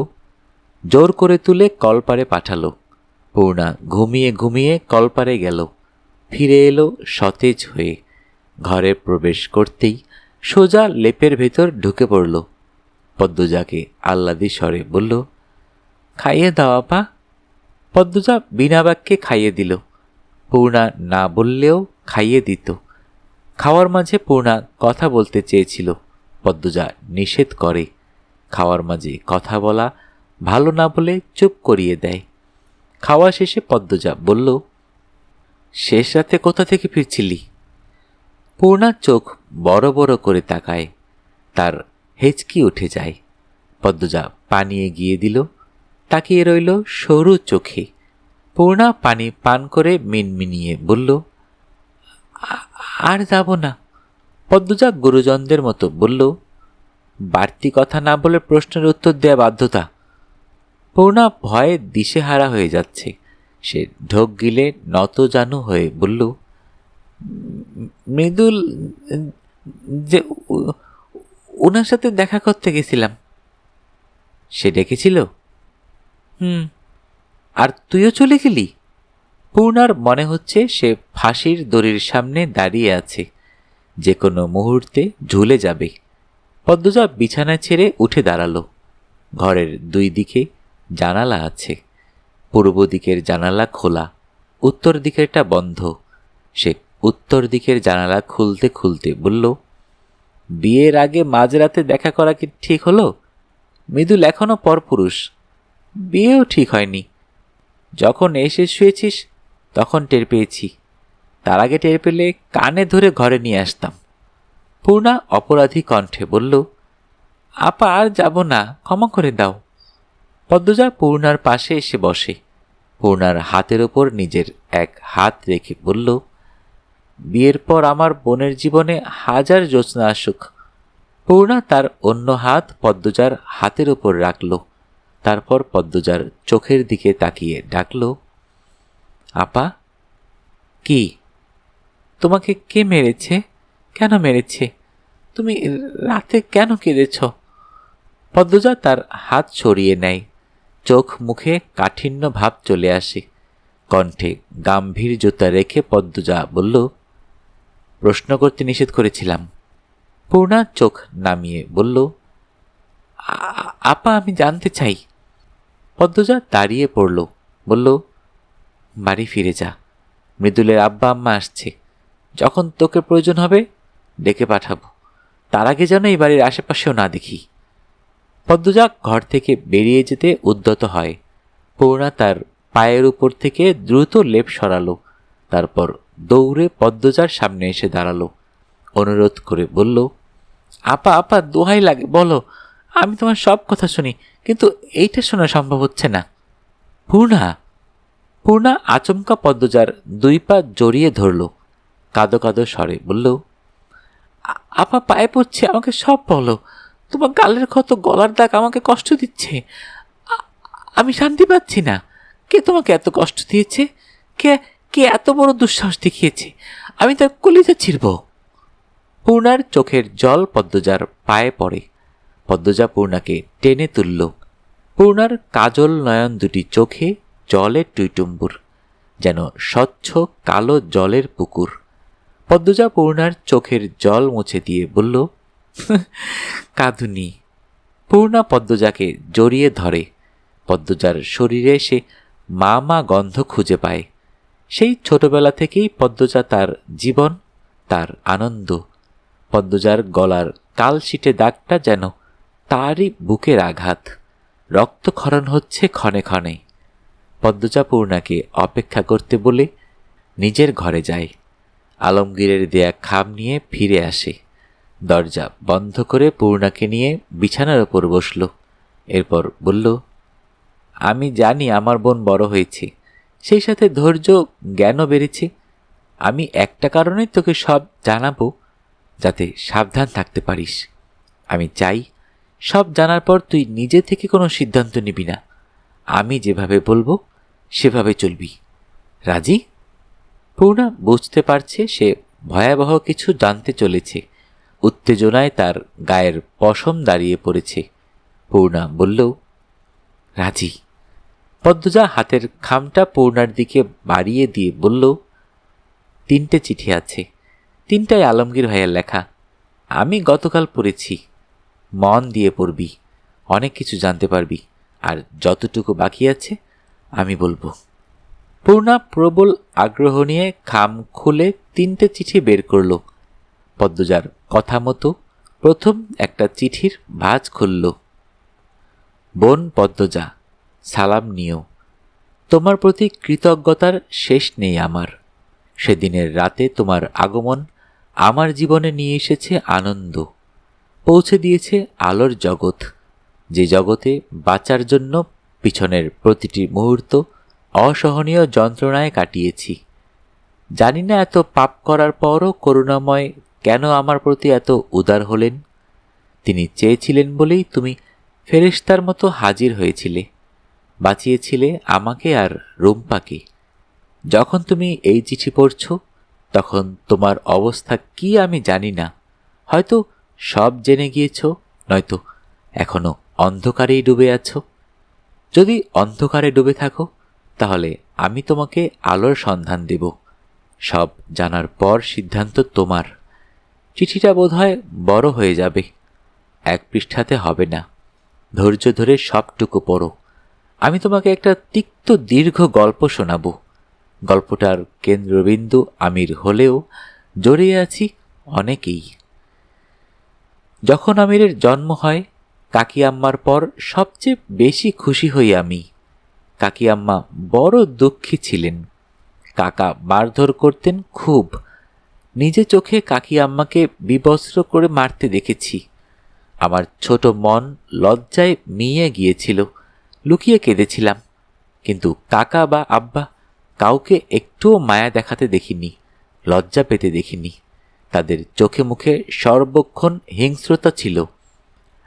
জোর করে তুলে কলপারে পাঠালো। পূর্ণা ঘুমিয়ে ঘুমিয়ে কলপারে গেল। ফিরে এলো সতেজ হয়ে। ঘরে প্রবেশ করতেই সোজা লেপের ভেতর ঢুকে পড়ল। পদ্মজাকে আহ্লাদি স্বরে বলল, খাইয়ে দাও আপা। পদ্মজা বিনা বাক্যে খাইয়ে দিল। পূর্ণা না বললেও খাইয়ে দিত। খাওয়ার মাঝে পূর্ণা কথা বলতে চেয়েছিল, পদ্মজা নিষেধ করে। খাওয়ার মাঝে কথা বলা ভালো না বলে চুপ করিয়ে দেয়। খাওয়া শেষে পদ্মজা বলল, শেষ রাতে কোথা থেকে ফিরছিলি? পূর্ণা চোখ বড় বড় করে তাকায়। তার হেঁচকি উঠে যায়। পদ্মজা পানি এগিয়ে দিল। তাকিয়ে রইল সরু চোখে। পূর্ণা পানি পান করে মিনমিনিয়ে বলল, আর যাব না। পদ্মজা গুরুজনদের মতো বলল, বাড়তি কথা না বলে প্রশ্নের উত্তর দেয়া বাধ্যতা। পূর্ণা ভয়ে দিশেহারা হয়ে যাচ্ছে। সে ঢোক গিলে নতজানু হয়ে বলল, মৃদুল যে ওনার সাথে দেখা করতে গেছিলাম। সে ডেকেছিল? আর তুইও চলে গেলি? পূর্ণার মনে হচ্ছে সে ফাঁসির দড়ির সামনে দাঁড়িয়ে আছে, যে কোনো মুহূর্তে ঝুলে যাবে। পদ্মজা বিছানা ছেড়ে উঠে দাঁড়ালো। ঘরের দুই দিকে জানালা আছে। পূর্ব দিকের জানালা খোলা, উত্তর দিকেরটা বন্ধ। সে উত্তর দিকের জানালা খুলতে খুলতে বলল, বিয়ের আগে মাঝরাতে দেখা করা কি ঠিক হলো? মৃদুল এখনো পরপুরুষ, বিয়েও ঠিক হয়নি। যখন এসে শুয়েছিস তখন টের পেয়েছি, তার আগে টের পেলে কানে ধরে ঘরে নিয়ে আসতাম। পূর্ণা অপরাধী কণ্ঠে বলল, আপা আর যাব না, ক্ষমা করে দাও। পদ্মজা পূর্ণার পাশে এসে বসে। পূর্ণার হাতের ওপর নিজের এক হাত রেখে বলল, বিয়ের পর আমার বোনের জীবনে হাজার জ্যোৎস্না আসুক। পূর্ণা তার অন্য হাত পদ্মজার হাতের ওপর রাখল। তারপর পদ্মজার চোখের দিকে তাকিয়ে ডাকল, আপা। কি? তোমাকে কে মেরেছে? কেন মেরেছে? তুমি রাতে কেন কেঁদেছ? পদ্মজা তার হাত সরিয়ে নেয়। চোখ মুখে কাঠিন্য ভাব চলে আসে। কণ্ঠে গাম্ভীর্যতা রেখে পদ্মজা বলল, প্রশ্ন করতে নিষেধ করেছিলাম। পূর্ণা চোখ নামিয়ে বলল, আপা আমি জানতে চাই। পদ্মজা দাঁড়িয়ে পড়ল, বলল, বাড়ি ফিরে যা, মৃদুলের আব্বা আম্মা আসছে, যখন তোকে প্রয়োজন হবে ডেকে পাঠাবো, তার আগে যেন এই বাড়ির আশেপাশেও না দেখি। পদ্মজা ঘর থেকে বেরিয়ে যেতে উদ্যত হয়। পূর্ণা তার পায়ের উপর থেকে দ্রুত লেপ সরালো, তারপর দৌড়ে পদ্মজার সামনে এসে দাঁড়ালো, অনুরোধ করে বলল, আপা আপা দোহাই লাগে, বলো, আমি তোমার সব কথা শুনি, কিন্তু এইটা শোনা সম্ভব হচ্ছে না। পূর্ণা পূর্ণা আচমকা পদ্মজার 2 পা জড়িয়ে ধরল, কাঁদো কাঁদো স্বরে বলল, আপা পায়ে পড়ছে, আমাকে সব বলো, তোমার গালের ক্ষত, গলার দাগ আমাকে কষ্ট দিচ্ছে, আমি শান্তি পাচ্ছি না। কে তোমাকে এত কষ্ট দিয়েছে? কে কে এত বড় দুঃসাহস দেখিয়েছে? আমি তার কলিজা ছিঁড়ব। পূর্ণার চোখের জল পদ্মজার পায়ে পড়ে। পদ্মজা পূর্ণাকে টেনে তুলল। পূর্ণার কাজল নয়ন দুটি চোখে জলের টুইটুম্বুর, যেন স্বচ্ছ কালো জলের পুকুর। পদ্মজা পূর্ণার চোখের জল মুছে দিয়ে বলল, কাঁদুনি। পূর্ণা পদ্মজাকে জড়িয়ে ধরে। পদ্মজার শরীরে সে মা মা গন্ধ খুঁজে পায়। সেই ছোটবেলা থেকেই পদ্মজা তার জীবন, তার আনন্দ। পদ্মজার গলার কালশিটে দাগটা যেন তারই বুকের আঘাত। রক্তক্ষরণ হচ্ছে ক্ষণে ক্ষণে। পদ্মজা পূর্ণাকে অপেক্ষা করতে বলে নিজের ঘরে যায়। আলমগীরের দেয়া খাম নিয়ে ফিরে আসে। দরজা বন্ধ করে পূর্ণাকে নিয়ে বিছানার ওপর বসল। এরপর বলল, আমি জানি আমার বোন বড় হয়েছে, সেই সাথে ধৈর্য জ্ঞানও বেড়েছে। আমি একটা কারণেই তোকে সব জানাবো, যাতে সাবধান থাকতে পারিস। আমি চাই সব জানার পর তুই নিজে থেকে কোনো সিদ্ধান্ত নিবি না। আমি যেভাবে বলবো সেভাবে চলবি। রাজি? পূর্ণা বুঝতে পারছে সে ভয়াবহ কিছু জানতে চলেছে। উত্তেজনায় তার গায়ের পশম দাঁড়িয়ে পড়েছে। পূর্ণা বলল, রাজি। পদ্মজা হাতের খামটা পূর্ণার দিকে বাড়িয়ে দিয়ে বলল, 3টে চিঠি আছে, 3টাই আলমগীর ভাইয়ের লেখা। আমি গতকাল পড়েছি। মন দিয়ে পড়বি, অনেক কিছু জানতে পারবি, আর যতটুকু বাকি আছে আমি বলবো। পূর্ণা প্রবল আগ্রহ নিয়ে খাম খুলে 3টে চিঠি বের করল। পদ্মজার কথা মতো প্রথম একটা চিঠির ভাঁজ খুলল। বোন পদ্মজা, সালাম নিও। তোমার প্রতি কৃতজ্ঞতার শেষ নেই আমার। সেদিনের রাতে তোমার আগমন আমার জীবনে নিয়ে এসেছে আনন্দ, পৌঁছে দিয়েছে আলোর জগৎ, যে জগতে বাঁচার জন্য পিছনের প্রতিটি মুহূর্ত অসহনীয় যন্ত্রণায় কাটিয়েছি। জানি না এত পাপ করার পরও করুণাময় কেন আমার প্রতি এত উদার হলেন। তিনি চেয়েছিলেন বলেই তুমি ফেরেশতার মতো হাজির হয়েছিলে, বাঁচিয়েছিলে আমাকে আর রুম্পাকে। যখন তুমি এই চিঠি পড়ছ তখন তোমার অবস্থা কি আমি জানি না। হয়তো সব জেনে গিয়েছ, নয়তো এখনো অন্ধকারেই ডুবে আছো। যদি অন্ধকারে ডুবে থাকো তাহলে আমি তোমাকে আলোর সন্ধান দেব। সব জানার পর সিদ্ধান্ত তোমার। চিঠিটা বোধহয় বড় হয়ে যাবে, 1 পৃষ্ঠাতে হবে না। ধৈর্য ধরে সবটুকু পড়ো। আমি তোমাকে একটা তিক্ত দীর্ঘ গল্প শোনাব। গল্পটার কেন্দ্রবিন্দু আমির হলেও জড়িয়ে আছি অনেকেই। যখন আমিরের জন্ম হয়, কাকি আম্মার পর সবচেয়ে বেশি খুশি হই আমি। কাকি আম্মা বড় দুঃখী ছিলেন। কাকা মারধর করতেন খুব। নিজে চোখে কাকি আম্মাকে বিবস্ত্র করে মারতে দেখেছি। আমার ছোট মন লজ্জায় মিয়ে গিয়েছিল, লুকিয়ে কেঁদেছিলাম। কিন্তু কাকা বা আব্বা কাউকে একটুও মায়া দেখাতে দেখিনি, লজ্জা পেতে দেখিনি। তাদের চোখে মুখে সর্বক্ষণ হিংস্রতা ছিল।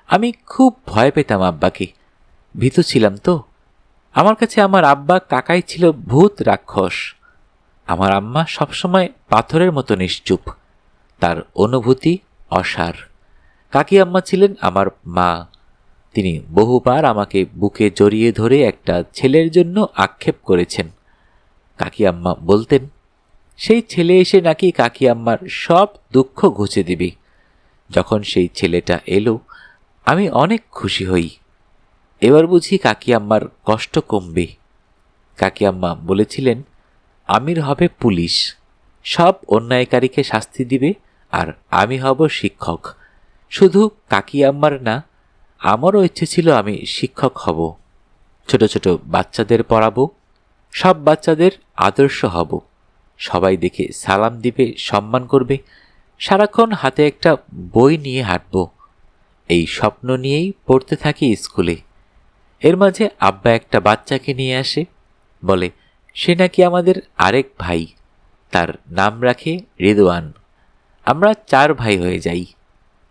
আমি খুব ভয় পেতাম আব্বাকে, ভীতু ছিলাম তো। আমার কাছে আমার আব্বা কাকাই ছিল ভূত রাক্ষস। আমার আম্মা সবসময় পাথরের মতো নিশ্চুপ, তার অনুভূতি অসার। কাকি আম্মা ছিলেন আমার মা। তিনি বহুবার আমাকে বুকে জড়িয়ে ধরে একটা ছেলের জন্য আক্ষেপ করেছেন। কাকি আম্মা বলতেন, সেই ছেলে এসে নাকি কাকি আম্মার সব দুঃখ ঘুচে দিবে। যখন সেই ছেলেটা এলো আমি অনেক খুশি হই। এবার বুঝি কাকি আম্মার কষ্ট কমবে। কাকি আম্মা বলেছিলেন আমির হবে পুলিশ, সব অন্যায়কারীকে শাস্তি দিবে, আর আমি হব শিক্ষক। শুধু কাকি আম্মার না, আমারও ইচ্ছে ছিল আমি শিক্ষক হব। ছোট ছোট বাচ্চাদের পড়াবো, সব বাচ্চাদের আদর্শ হব, সবাই দেখে সালাম দিবে, সম্মান করবে, সারাক্ষণ হাতে একটা বই নিয়ে হাঁটব। এই স্বপ্ন নিয়েই পড়তে থাকি স্কুলে। এর মাঝে আব্বা একটা বাচ্চাকে নিয়ে আসে, বলে সে নাকি আমাদের আরেক ভাই, তার নাম রাখে রিদওয়ান। আমরা 4 ভাই হয়ে যাই।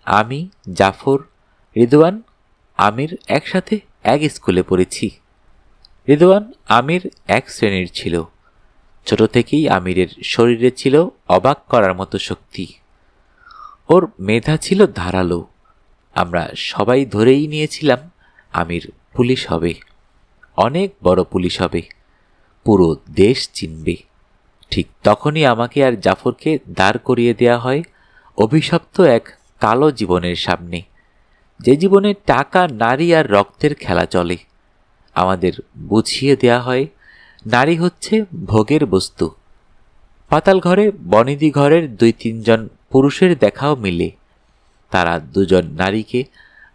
আমি, জাফর, রিদওয়ান, আমির একসাথে এক স্কুলে পড়েছি। রিদওয়ান আমির এক শ্রেণীর ছিল। ছোট থেকেই আমিরের শরীরে ছিল অবাক করার মতো শক্তি। ওর মেধা ছিল ধারালো। আমরা সবাই ধরেই নিয়েছিলাম আমির পুলিশ হবে, অনেক বড় পুলিশ হবে, পুরো দেশ চিনবে। ঠিক তখনই আমাকে আর জাফরকে দাঁড় করিয়ে দেয়া হয় অভিশপ্ত এক কালো জীবনের সামনে, যে জীবনে টাকা, নারী আর রক্তের খেলা চলে। আমাদের বুঝিয়ে দেয়া হয় নারী হচ্ছে ভোগের বস্তু। পাতাল ঘরে বনেদি ঘরের 2-3 জন পুরুষের দেখাও মিলে। তারা 2 জন নারীকে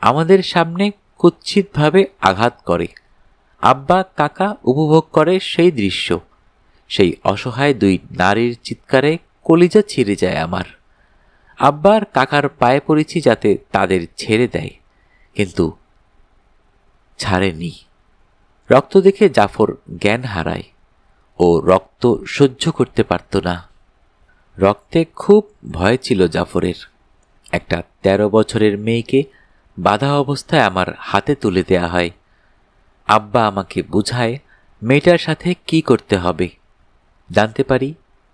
আমাদের সামনে কুৎসিতভাবে আঘাত করে। আব্বা কাকা উপভোগ করে সেই দৃশ্য। সেই অসহায় 2 নারীর চিৎকারে কলিজা ছিঁড়ে যায় আমার। আব্বা আর কাকার পায়ে পড়েছি যাতে তাদের ছেড়ে দেয়, কিন্তু ছাড়েনি। রক্ত দেখে জাফর জ্ঞান হারায়। ও রক্ত সহ্য করতে পারত না। রক্তে খুব ভয় ছিল জাফরের। একটা 13 বছরের মেয়েকে বাঁধা অবস্থায় আমার হাতে তুলে দেয়া হয়। আব্বা আমাকে বুঝায় মেয়েটার সাথে কি করতে হবে। জানতে পারি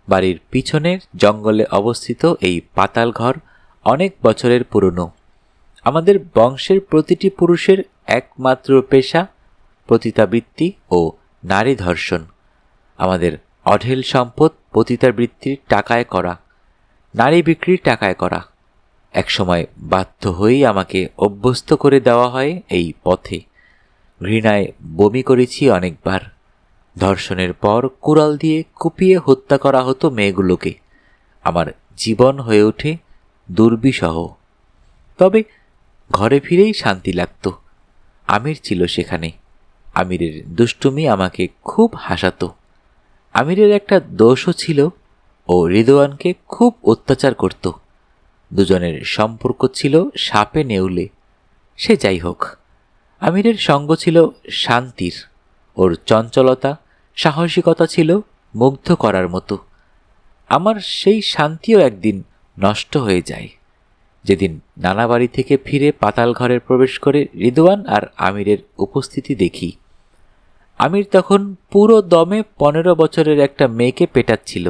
বাড়ির পিছনের জঙ্গলে অবস্থিত এই পাতাল ঘর অনেক বছরের পুরনো। আমাদের বংশের প্রতিটি পুরুষের একমাত্র পেশা পতিতাবৃত্তি ও নারী ধর্ষণ। আমাদের অঢেল সম্পদ পতিতাবৃত্তির টাকায় করা, নারী বিক্রির টাকায় করা। একসময় বাধ্য হয়েই আমাকে অভ্যস্ত করে দেওয়া হয় এই পথে। ঘৃণায় বমি করেছি অনেকবার। ধর্ষণের পর কুড়াল দিয়ে কুপিয়ে হত্যা করা হতো মেয়েগুলোকে। আমার জীবন হয়ে ওঠে দুর্বিষহ। তবে ঘরে ফিরেই শান্তি লাগত। আমির ছিল সেখানে। আমিরের দুষ্টুমি আমাকে খুব হাসাতো। আমিরের একটা দোষও ছিল, ও রিদওয়ানকে খুব অত্যাচার করত। দুজনের সম্পর্ক ছিল সাপে নেউলে। সে যাই হোক, আমিরের সঙ্গ ছিল শান্তির। ওর চঞ্চলতা, সাহসিকতা ছিল মুগ্ধ করার মতো। আমার সেই শান্তিও একদিন নষ্ট হয়ে যায়, যেদিন নানা বাড়ি থেকে ফিরে পাতাল ঘরে প্রবেশ করে রিদওয়ান আর আমিরের উপস্থিতি দেখি। আমির তখন পুরো দমে 15 বছরের একটা মেয়েকে পেটাচ্ছিল।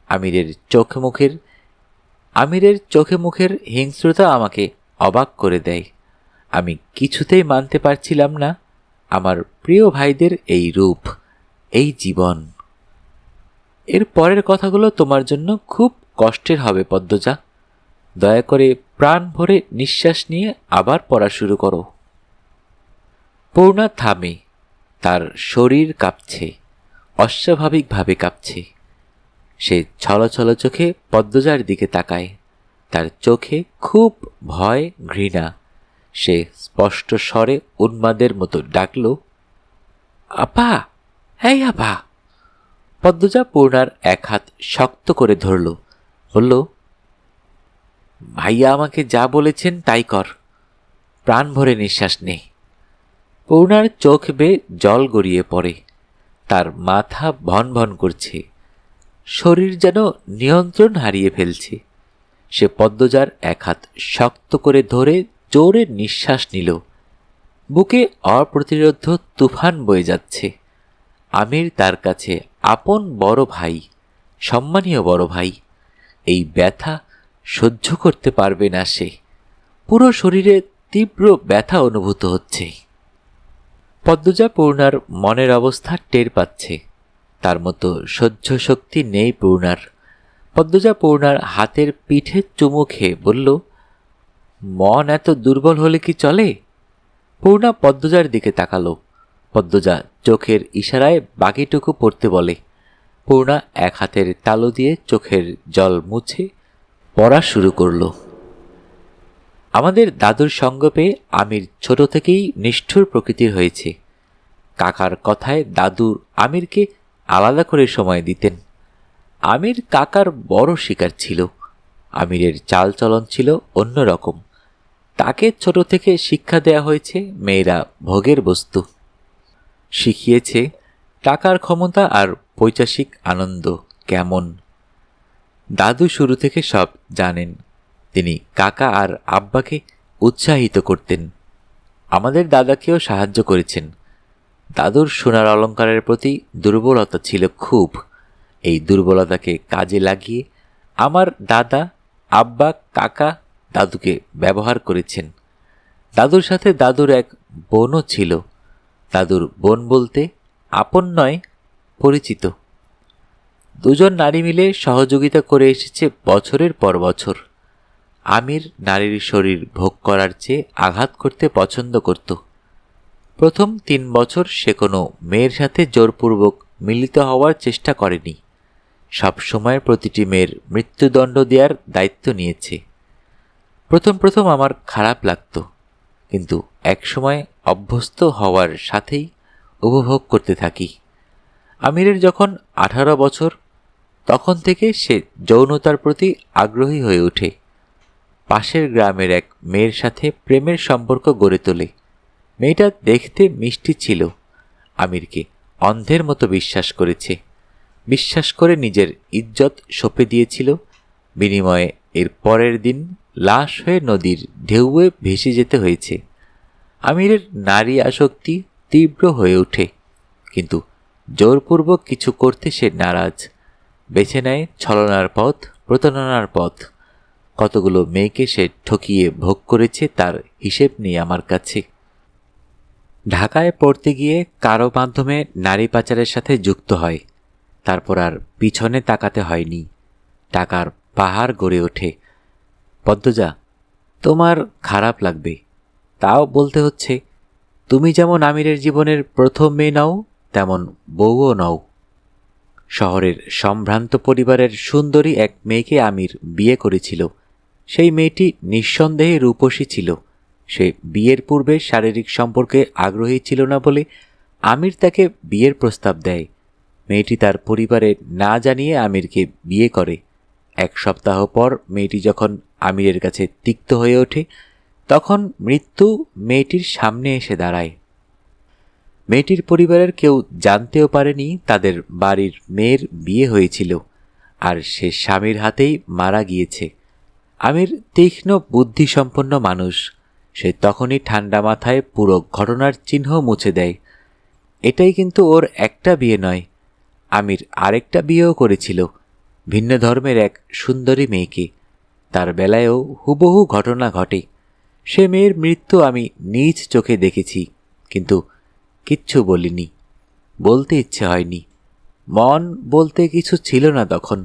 আমিরের চোখে মুখের হিংস্রতা আমাকে অবাক করে দেয়। আমি কিছুতেই মানতে পারছিলাম না আমার প্রিয় ভাইদের এই রূপ, এই জীবন। এর পরের কথাগুলো তোমার জন্য খুব কষ্টের হবে পদ্মজা। দয়া করে প্রাণ ভরে নিঃশ্বাস নিয়ে আবার পড়া শুরু করো। পূর্ণা থামে। তার শরীর কাঁপছে, অস্বাভাবিকভাবে কাঁপছে। সে ছলছল চোখে পদ্মজার দিকে তাকায়। তার চোখে খুব ভয়, ঘৃণা। সে স্পষ্ট স্বরে উন্মাদের মতো ডাকল, আপা, এই আপা। পদ্মজা পূর্ণার এক হাত শক্ত করে ধরল, বলল, ভাইয়া আমাকে যা বলেছেন তাই কর, প্রাণ ভরে নিঃশ্বাস নে। পূর্ণার চোখ বেয়ে জল গড়িয়ে পড়ে। তার মাথা ভন ভন করছে, শরীর যেন নিয়ন্ত্রণ হারিয়ে ফেলছে। সে পদ্মজার এক হাত শক্ত করে ধরে জোরে নিঃশ্বাস নিল। বুকে অপ্রতিরোধ্য তুফান বয়ে যাচ্ছে। আমির তার কাছে আপন বড় ভাই, সম্মানীয় বড় ভাই। এই ব্যথা সহ্য করতে পারবে না সে। পুরো শরীরে তীব্র ব্যথা অনুভূত হচ্ছে। পদ্মজা পূর্ণার মনের অবস্থা টের পাচ্ছে। তার মতো সহ্য শক্তি নেই পূর্ণার। পদ্মজা পূর্ণার হাতের পিঠে চুমু খেয়ে বলল, মন এত দুর্বল হলে কি চলে? পূর্ণা পদ্মজার দিকে তাকালো। পদ্মজা চোখের ইশারায় বাকিটুকু পড়তে বলে। পূর্ণা এক হাতের তালু দিয়ে চোখের জল মুছে পড়া শুরু করল। আমাদের দাদুর সঙ্গ পেয়ে আমির ছোট থেকেই নিষ্ঠুর প্রকৃতির হয়েছে। কাকার কথায় দাদু আমিরকে আলাদা করে সময় দিতেন। আমির কাকার বড় শিকার ছিল। আমিরের চালচলন ছিল অন্যরকম। তাকে ছোট থেকে শিক্ষা দেয়া হয়েছে মেয়েরা ভোগের বস্তু। শিখিয়েছে টাকার ক্ষমতা আর পৈশাসিক আনন্দ কেমন। দাদু শুরু থেকে সব জানেন। তিনি কাকা আর আব্বাকে উৎসাহিত করতেন। আমাদের দাদাকেও সাহায্য করেছেন। দাদুর সোনার অলঙ্কারের প্রতি দুর্বলতা ছিল খুব। এই দুর্বলতাকে কাজে লাগিয়ে আমার দাদা, আব্বা, কাকা দাদুকে ব্যবহার করেছেন। দাদুর সাথে দাদুর এক বোনও ছিল। দাদুর বোন বলতে আপন নয়, পরিচিত। দুজন নারী মিলে সহযোগিতা করে এসেছে বছরের পর বছর। আমির নারীর শরীর ভোগ করার চেয়ে আঘাত করতে পছন্দ করত। প্রথম 3 বছর সে কোনো মেয়ের সাথে জোরপূর্বক মিলিত হওয়ার চেষ্টা করেনি। সব সময় প্রতিটি মেয়ের মৃত্যুদণ্ড দেওয়ার দায়িত্ব নিয়েছে। প্রথম প্রথম আমার খারাপ লাগত, কিন্তু একসময় অভ্যস্ত হওয়ার সাথেই উপভোগ করতে থাকি। আমিরের যখন 18 বছর, তখন থেকে সে যৌনতার প্রতি আগ্রহী হয়ে ওঠে। পাশের গ্রামের এক মেয়ের সাথে প্রেমের সম্পর্ক গড়ে তোলে। মেয়েটা দেখতে মিষ্টি ছিল। আমিরকে অন্ধের মতো বিশ্বাস করেছে। বিশ্বাস করে নিজের ইজ্জত সঁপে দিয়েছিল। বিনিময়ে এর পরের দিন লাশ হয়ে নদীর ঢেউয়ে ভেসে যেতে হয়েছে। আমিরের নারী আসক্তি তীব্র হয়ে ওঠে, কিন্তু জোরপূর্বক কিছু করতে সে নারাজ। বেছে নেয় ছলনার পথ, প্রতারণার পথ। কতগুলো মেয়েকে সে ঠকিয়ে ভোগ করেছে তার হিসেব নেই আমার কাছে। ঢাকায় পড়তে গিয়ে কারো মাধ্যমে নারী পাচারের সাথে যুক্ত হয়। তারপর আর পিছনে তাকাতে হয়নি। টাকার পাহাড় গড়ে ওঠে। পদ্মজা, তোমার খারাপ লাগবে, তাও বলতে হচ্ছে। তুমি যেমন আমিরের জীবনের প্রথম মেয়ে নও, তেমন বউও নও। শহরের সম্ভ্রান্ত পরিবারের সুন্দরী এক মেয়েকে আমির বিয়ে করেছিল। সেই মেয়েটি নিঃসন্দেহে রূপসী ছিল। সে বিয়ের পূর্বে শারীরিক সম্পর্কে আগ্রহী ছিল না বলে আমির তাকে বিয়ের প্রস্তাব দেয়। মেয়েটি তার পরিবারে না জানিয়ে আমিরকে বিয়ে করে। 1 সপ্তাহ পর মেয়েটি যখন আমিরের কাছে তিক্ত হয়ে ওঠে, তখন মৃত্যু মেয়েটির সামনে এসে দাঁড়ায়। মেয়েটির পরিবারের কেউ জানতেও পারেনি তাদের বাড়ির মেয়ের বিয়ে হয়েছিল, আর সে স্বামীর হাতেই মারা গিয়েছে। আমির তীক্ষ্ণ বুদ্ধিসম্পন্ন মানুষ। সে তখনই ঠান্ডা মাথায় পুরো ঘটনার চিহ্ন মুছে দেয়। এটাই কিন্তু ওর একটা বিয়ে নয়। আমির আরেকটা বিয়েও করেছিল, ভিন্ন ধর্মের এক সুন্দরী মেয়েকে। তার বেলায়ও হুবহু ঘটনা ঘটে। সে মেয়ের মৃত্যু আমি নিজ চোখে দেখেছি, কিন্তু কিচ্ছু বলিনি। বলতে ইচ্ছে হয়নি। মন বলতে কিছু ছিল না তখন।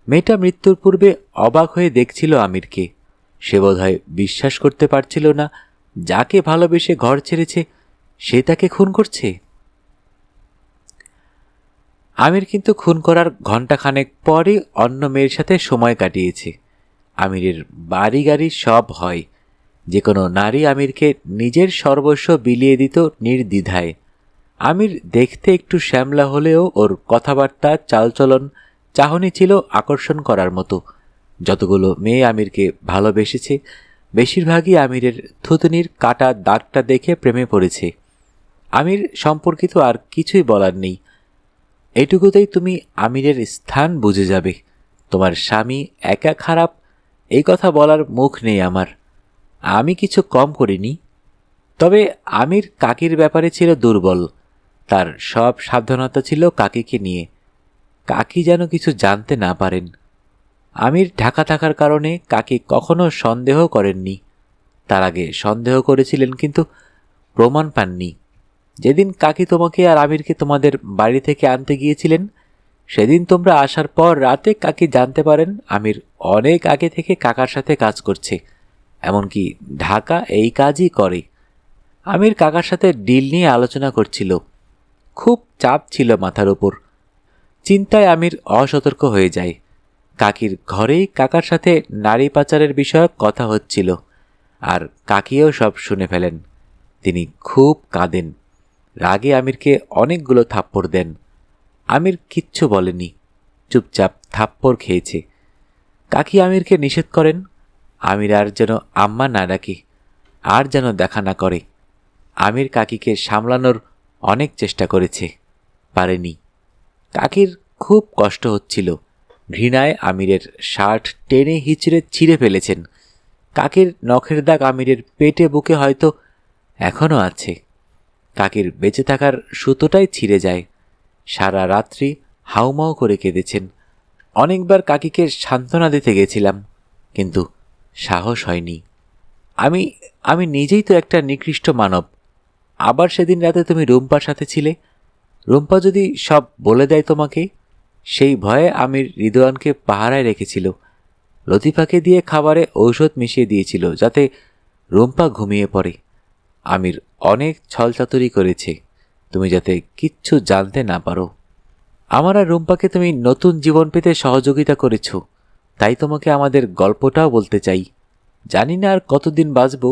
মেয়েটা মৃত্যুর পূর্বে অবাক হয়ে দেখছিল আমিরকে। সে বোধহয় বিশ্বাস করতে পারছিল না যাকে ভালোবেসে ঘর ছেড়েছে সে তাকে খুন করছে। আমির কিন্তু খুন করার ঘণ্টাখানেক পরই অন্য মেয়ের সাথে সময় কাটিয়েছে। আমিরের বাড়ি গাড়ি সব হয়। যে কোনো নারী আমিরকে নিজের সর্বস্ব বিলিয়ে দিত নির্দ্বিধায়। আমির দেখতে একটু শ্যামলা হলেও ওর কথাবার্তা, চালচলন, চাহনি ছিল আকর্ষণ করার মতো। যতগুলো মেয়ে আমিরকে ভালোবেসেছে, বেশিরভাগই আমিরের থুতনির কাটা দাগটা দেখে প্রেমে পড়েছে। আমির সম্পর্কিত আর কিছুই বলার নেই। এটুকুতেই তুমি আমিরের স্থান বুঝে যাবে। তোমার স্বামী একা খারাপ এই কথা বলার মুখ নেই আমার। আমি কিছু কম করিনি। তবে আমির কাকির ব্যাপারে ছিল দুর্বল। তার সব সাবধানতা ছিল কাকিকে নিয়ে। কাকি যেন কিছু জানতে না পারেন। আমির ঢাকা থাকার কারণে কাকি কখনো সন্দেহ করেননি। তার আগে সন্দেহ করেছিলেন, কিন্তু প্রমাণ পাননি। যেদিন কাকি তোমাকে আর আমিরকে তোমাদের বাড়ি থেকে আনতে গিয়েছিলেন, সেদিন তোমরা আসার পর রাতে কাকি জানতে পারেন আমির অনেক আগে থেকে কাকার সাথে কাজ করছে, এমনকি ঢাকা এই কাজই করে। আমির কাকার সাথে ডিল নিয়ে আলোচনা করছিল। খুব চাপ ছিল মাথার উপর। চিন্তায় আমির অসতর্ক হয়ে যায়। কাকির ঘরেই কাকার সাথে নারী পাচারের বিষয়ে কথা হচ্ছিল, আর কাকিও সব শুনে ফেলেন। তিনি খুব কাঁদেন, রাগে আমিরকে অনেকগুলো থাপ্পড় দেন। আমির কিচ্ছু বলেনি, চুপচাপ থাপ্পড় খেয়েছে। কাকি আমিরকে নিষেধ করেন আমির আর যেন আম্মা না ডাকে, আর যেন দেখা না করে। আমির কাকিকে সামলানোর অনেক চেষ্টা করেছে, পারেনি। কাকির খুব কষ্ট হচ্ছিল। ঘৃণায় আমিরের শার্ট টেনে হিচড়ে ছিঁড়ে ফেলেছেন। কাকির নখের দাগ আমিরের পেটে বুকে হয়তো এখনও আছে। কাকির বেঁচে থাকার সুতোটাই ছিঁড়ে যায়। সারা রাত্রি হাউমাউ করে কেঁদেছেন। অনেকবার কাকিকে সান্ত্বনা দিতে গেছিলাম, কিন্তু সাহস হয়নি। আমি আমি নিজেই তো একটা নিকৃষ্ট মানব। আবার সেদিন রাতে তুমি রুম্পার সাথে ছিলে। রুম্পা যদি সব বলে দেয় তোমাকে, সেই ভয়ে আমির রিদওয়ানকে পাহারায় রেখেছিল। লতিফাকে দিয়ে খাবারে ঔষধ মিশিয়ে দিয়েছিল যাতে রুম্পা ঘুমিয়ে পড়ে। আমির অনেক ছলচাতুরি করেছে, তুমি যাতে কিচ্ছু জানতে না পারো। আমার আর রুম্পাকে তুমি নতুন জীবন পেতে সহযোগিতা করেছ, তাই তোমাকে আমাদের গল্পটাও বলতে চাই। জানি না আর কতদিন বাঁচব।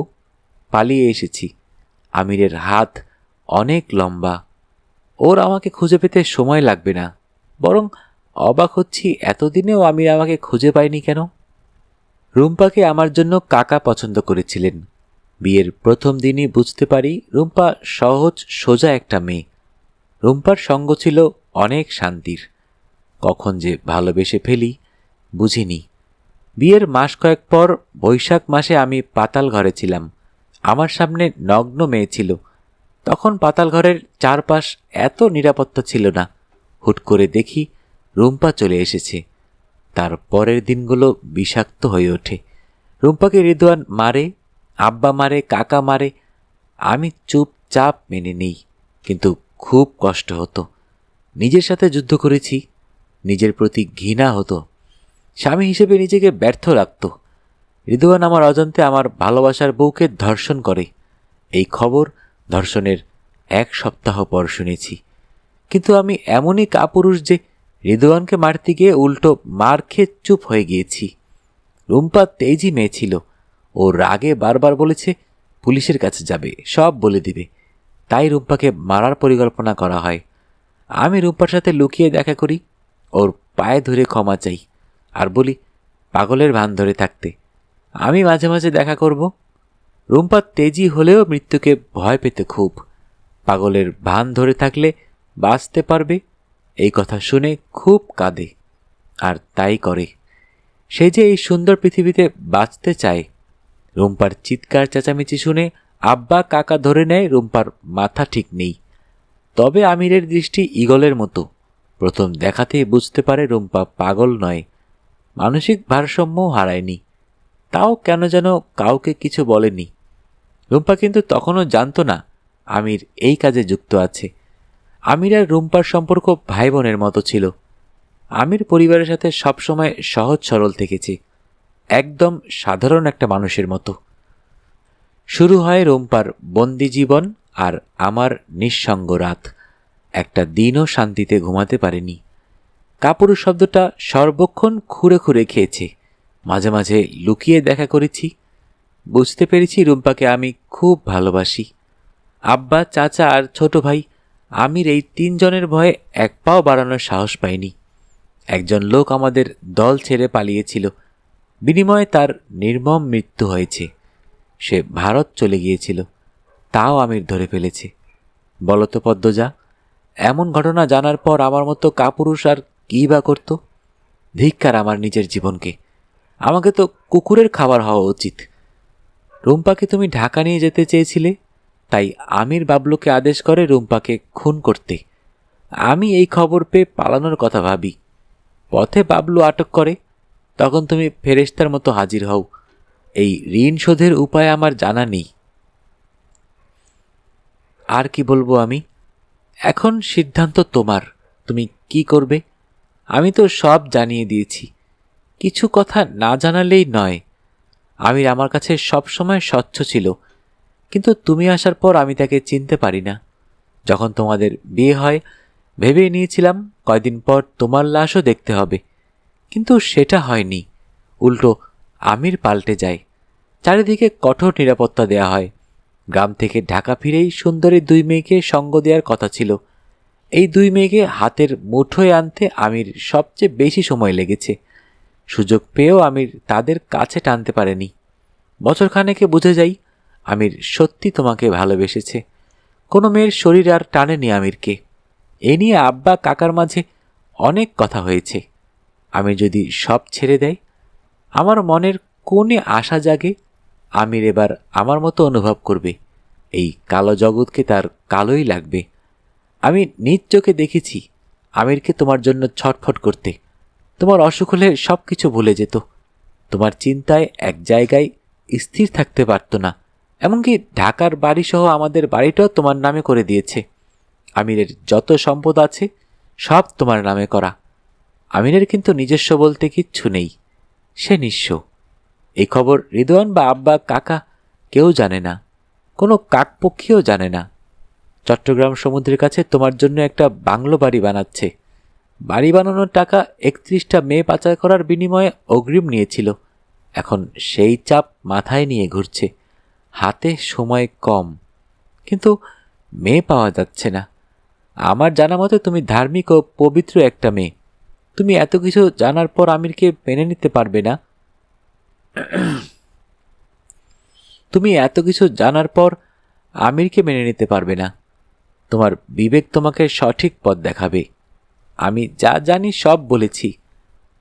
পালিয়ে এসেছি। আমিরের হাত অনেক লম্বা, ওর আমাকে খুঁজে পেতে সময় লাগবে না। বরং অবাক হচ্ছি এতদিনেও আমির আমাকে খুঁজে পায়নি কেন। রুম্পাকে আমার জন্য কাকা পছন্দ করেছিলেন। বিয়ের প্রথম দিনই বুঝতে পারি রুম্পা সহজ সোজা একটা মেয়ে। রুম্পার সঙ্গ ছিল অনেক শান্তির। কখন যে ভালোবেসে ফেলি বুঝিনি। বিয়ের মাস কয়েক পর বৈশাখ মাসে আমি পাতাল ঘরে ছিলাম। আমার সামনে নগ্ন মেয়ে ছিল। তখন পাতাল ঘরের চারপাশ এত নিরাপত্তা ছিল না। হুট করে দেখি রুম্পা চলে এসেছে। তার পরের দিনগুলো বিষাক্ত হয়ে ওঠে। রুম্পাকে রিদওয়ান মারে, আব্বা মারে, কাকা মারে। আমি চুপচাপ মেনে নিই, কিন্তু খুব কষ্ট হতো। নিজের সাথে যুদ্ধ করেছি, নিজের প্রতি ঘৃণা হতো। স্বামী হিসেবে নিজেকে ব্যর্থ রাখত। রিদওয়ান আমার অজান্তে আমার ভালোবাসার বউকে ধর্ষণ করে। এই খবর ধর্ষণের 1 সপ্তাহ পর শুনেছি। কিন্তু আমি এমনই কাপুরুষ যে রিদওয়ানকে মারতে গিয়ে উল্টো মার খেয়ে চুপ হয়ে গিয়েছি। রুম্পা তেজি মেয়ে ছিল। ও রাগে বারবার বলেছে পুলিশের কাছে যাবে, সব বলে দিবে। তাই রুম্পাকে মারার পরিকল্পনা করা হয়। আমি রুম্পার সাথে লুকিয়ে দেখা করি, ওর পায়ে ধরে ক্ষমা চাই, আর বলি পাগলের ভান ধরে থাকতে। আমি মাঝে মাঝে দেখা করব। রুম্পা তেজি হলেও মৃত্যুকে ভয় পেতে খুব। পাগলের ভান ধরে থাকলে বাঁচতে পারবে, এই কথা শুনে খুব কাঁদে, আর তাই করে। সে যে এই সুন্দর পৃথিবীতে বাঁচতে চায়। রুম্পার চিৎকার চেঁচামেচি শুনে আব্বা কাকা ধরে নেয় রুম্পার মাথা ঠিক নেই। তবে আমিরের দৃষ্টি ঈগলের মতো। প্রথম দেখাতেই বুঝতে পারে রুম্পা পাগল নয়, মানসিক ভারসাম্যও হারায়নি। তাও কেন যেন কাউকে কিছু বলেনি। রুম্পা কিন্তু তখনও জানত না আমির এই কাজে যুক্ত আছে। আমির আর রুম্পার সম্পর্ক ভাই বোনের মতো ছিল। আমির পরিবারের সাথে সবসময় সহজ সরল থেকেছে, একদম সাধারণ একটা মানুষের মতো। শুরু হয় রুম্পার বন্দি জীবন আর আমার নিঃসঙ্গ রাত। একটা দিনও শান্তিতে ঘুমাতে পারেনি। কাপুরুষ শব্দটা সর্বক্ষণ খুঁড়ে খুঁড়ে খেয়েছে। মাঝে মাঝে লুকিয়ে দেখা করেছি। বুঝতে পেরেছি রুম্পাকে আমি খুব ভালোবাসি। আব্বা, চাচা আর ছোট ভাই আমির এই 3 জনের ভয়ে এক পাও বাড়ানোর সাহস পায়নি। একজন লোক আমাদের দল ছেড়ে পালিয়েছিল, বিনিময়ে তার নির্মম মৃত্যু হয়েছে। সে ভারত চলে গিয়েছিল, তাও আমির ধরে ফেলেছে। বলতো পদ্মজা, এমন ঘটনা জানার পর আমার মতো কাপুরুষ আর কী বা করত? ধিক্কার আমার নিজের জীবনকে। আমাকে তো কুকুরের খাবার হওয়া উচিত। রুম্পাকে তুমি ঢাকা নিয়ে যেতে চেয়েছিলে, তাই আমির বাবলুকে আদেশ করে রুম্পাকে খুন করতে। আমি এই খবর পেয়ে পালানোর কথা ভাবি। পথে বাবলু আটক করে, তখন তুমি ফেরেশতার মতো হাজির হও। এই ঋণ শোধের উপায় আমার জানা নেই। আর কি বলবো আমি? এখন সিদ্ধান্ত তোমার, তুমি কি করবে। আমি তো সব জানিয়ে দিয়েছি, কিছু কথা না জানালেই নয়। আমির আমার কাছে সবসময় স্বচ্ছ ছিল, কিন্তু তুমি আসার পর আমি তাকে চিনতে পারি না। যখন তোমাদের বিয়ে হয় ভেবে নিয়েছিলাম কয়দিন পর তোমার লাশও দেখতে হবে, কিন্তু সেটা হয়নি। উল্টো আমির পাল্টে যায়। চারিদিকে কঠোর নিরাপত্তা দেয়া হয়। গ্রাম থেকে ঢাকা ফিরেই সুন্দরী দুই মেয়েকে সঙ্গ দেওয়ার কথা ছিল। এই দুই মেয়েকে হাতের মুঠোয় আনতে আমির সবচেয়ে বেশি সময় লেগেছে। সুযোগ পেয়েও আমির তাদের কাছে টানতে পারেনি। বছরখানেকে বুঝে যাই আমির সত্যি তোমাকে ভালোবেসেছে। কোনো মেয়ের শরীর আর টানেনি আমিরকে। এ নিয়ে আব্বা কাকার মাঝে অনেক কথা হয়েছে। আমি যদি সব ছেড়ে দেয়, আমার মনের কোণে আশা জাগে আমির এবার আমার মতো অনুভব করবে। এই কালো জগৎকে তার কালোই লাগবে। আমি নিজ চোখে দেখেছি আমিরকে তোমার জন্য ছটফট করতে। তোমার অসুখ হলে সব কিছু ভুলে যেত। তোমার চিন্তায় এক জায়গায় স্থির থাকতে পারত না। এমনকি ঢাকার বাড়িসহ আমাদের বাড়িটাও তোমার নামে করে দিয়েছে। আমিরের যত সম্পদ আছে সব তোমার নামে করা। আমিরের কিন্তু নিজস্ব বলতে কিচ্ছু নেই, সে নিঃস্ব। এই খবর রিদওয়ান বা আব্বা কাকা কেউ জানে না, কোনো কাকপক্ষীও জানে না। চট্টগ্রাম সমুদ্রের কাছে তোমার জন্য একটা বাংলো বাড়ি বানাচ্ছে। বাড়ি বানানোর টাকা 31টা মেয়ে পাচার করার বিনিময়ে অগ্রিম নিয়েছিল। এখন সেই চাপ মাথায় নিয়ে ঘুরছে। হাতে সময় কম, কিন্তু মেয়ে পাওয়া যাচ্ছে না। আমার জানা মতে তুমি ধার্মিক ও পবিত্র একটা মেয়ে। তুমি এত কিছু জানার পর আমিরকে মেনে নিতে পারবে না। তুমি এত কিছু জানার পর আমিরকে মেনে নিতে পারবে না। তোমার বিবেক তোমাকে সঠিক পথ দেখাবে। আমি যা জানি সব বলেছি।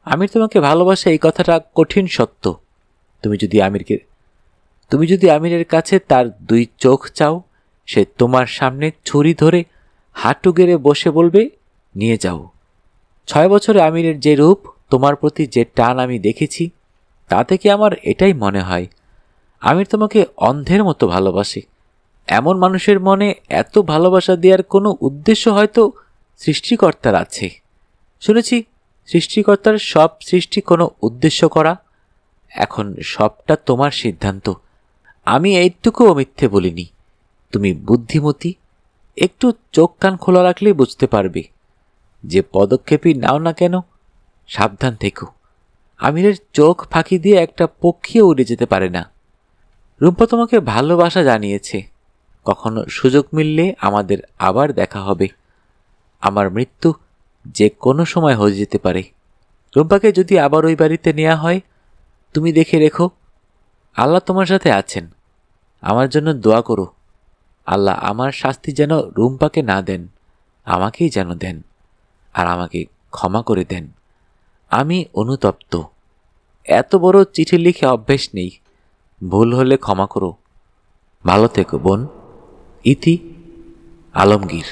আমির তোমাকে ভালোবাসে, এই কথাটা কঠিন সত্য। তুমি যদি আমিরের কাছে তার দুই চোখ চাও, সে তোমার সামনে ছুরি ধরে হাঁটু গেড়ে বসে বলবে, নিয়ে যাও। 6 বছরে আমিরের যে রূপ, তোমার প্রতি যে টান আমি দেখেছি, তা থেকে আমার এটাই মনে হয় আমির তোমাকে অন্ধের মতো ভালোবাসে। এমন মানুষের মনে এত ভালোবাসা দেওয়ার কোনো উদ্দেশ্য হয়তো সৃষ্টিকর্তার আছে। শুনেছি সৃষ্টিকর্তার সব সৃষ্টি কোনো উদ্দেশ্য করা। এখন সবটা তোমার সিদ্ধান্ত। আমি এইটুকুও মিথ্যে বলিনি। তুমি বুদ্ধিমতী, একটু চোখ কান খোলা রাখলেই বুঝতে পারবে। যে পদক্ষেপই নাও না কেন, সাবধান থেকো। আমিরের চোখ ফাঁকি দিয়ে একটা পক্ষীও উড়ে যেতে পারে না। রুম্পা তোমাকে ভালোবাসা জানিয়েছে। কখনো সুযোগ মিললে আমাদের আবার দেখা হবে। আমার মৃত্যু যে কোনো সময় হয়ে যেতে পারে। রুম্পাকে যদি আবার ওই বাড়িতে নেওয়া হয়, তুমি দেখে রেখো আল্লাহ তোমার সাথে আছেন। আমার জন্য দোয়া করো, আল্লাহ আমার শাস্তি যেন রুম্পাকে না দেন, আমাকেই যেন দেন, আর আমাকে ক্ষমা করে দেন। আমি অনুতপ্ত। এত বড় চিঠি লিখে অভ্যেস নেই। ভুল হলে ক্ষমা করো। ভালো থেকো বোন। ইতি আলমগীর।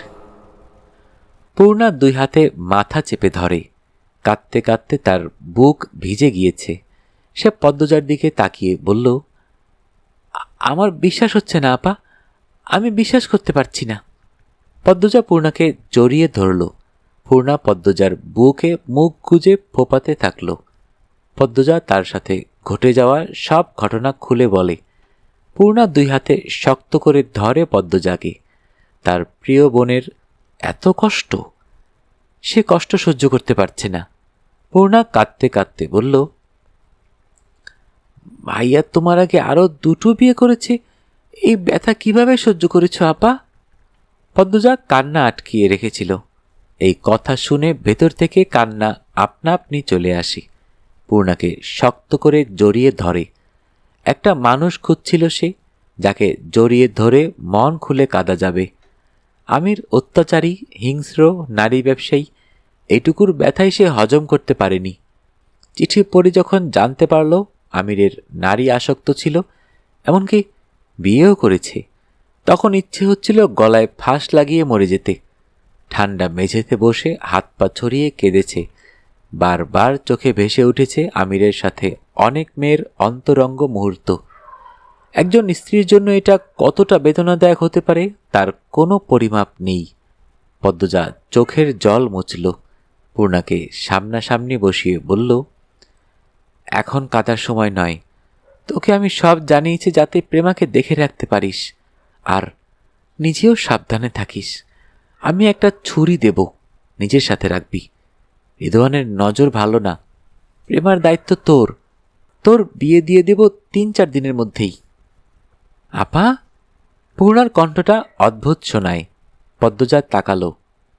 পূর্ণা দুই হাতে মাথা চেপে ধরে। কাঁদতে কাঁদতে তার বুক ভিজে গিয়েছে। সে পদ্মজার দিকে তাকিয়ে বলল, আমার বিশ্বাস হচ্ছে না আপা, আমি বিশ্বাস করতে পারছি না। পদ্মজা পূর্ণাকে জড়িয়ে ধরল। পূর্ণা পদ্মজার বুকে মুখ গুজে ফোপাতে থাকল। পদ্মজা তার সাথে ঘটে যাওয়া সব ঘটনা খুলে বলে। পূর্ণা দুই হাতে শক্ত করে ধরে পদ্মজাকে। তার প্রিয় বোনের এত কষ্ট, সে কষ্ট সহ্য করতে পারছে না। পূর্ণা কাঁদতে কাঁদতে বলল, ভাইয়া তোমার আগে আরো 2টো বিয়ে করেছে, এই ব্যথা কিভাবে সহ্য করেছ আপা? পদ্মজা কান্না আটকিয়ে রেখেছিল। এই কথা শুনে ভেতর থেকে কান্না আপনা আপনি চলে আসে। পূর্ণাকে শক্ত করে জড়িয়ে ধরে। একটা মানুষ খুঁজছিল সে, যাকে জড়িয়ে ধরে মন খুলে কাঁদা যাবে। আমির অত্যাচারী, হিংস্র, নারী ব্যবসায়ী, এইটুকুর ব্যথাই সে হজম করতে পারেনি। চিঠি পড়ে যখন জানতে পারল আমিরের নারী আসক্ত ছিল, এমনকি বিয়েও করেছে, তখন ইচ্ছে হচ্ছিল গলায় ফাঁস লাগিয়ে মরে যেতে। ঠান্ডা মেঝেতে বসে হাত পা ছড়িয়ে কেঁদেছে। বারবার চোখে ভেসে উঠেছে আমিরের সাথে অনেক মেয়ের অন্তরঙ্গ মুহূর্ত। একজন স্ত্রীর জন্য এটা কতটা বেদনাদায়ক হতে পারে তার কোনো পরিমাপ নেই। পদ্মজা চোখের জল মুছল, পূর্ণাকে সামনাসামনি বসিয়ে বলল, এখন কাঁদার সময় নয়। তোকে আমি সব জানিয়েছি যাতে প্রেমাকে দেখে রাখতে পারিস, আর নিজেও সাবধানে থাকিস। আমি একটা ছুরি দেব, নিজের সাথে রাখবি। রিদওয়ানের নজর ভালো না, প্রেমার দায়িত্ব তোর। তোর বিয়ে দিয়ে দেব 3-4 দিনের মধ্যেই। আপা? পূর্ণার কণ্ঠটা অদ্ভুত শোনায়। পদ্মজা তাকালো।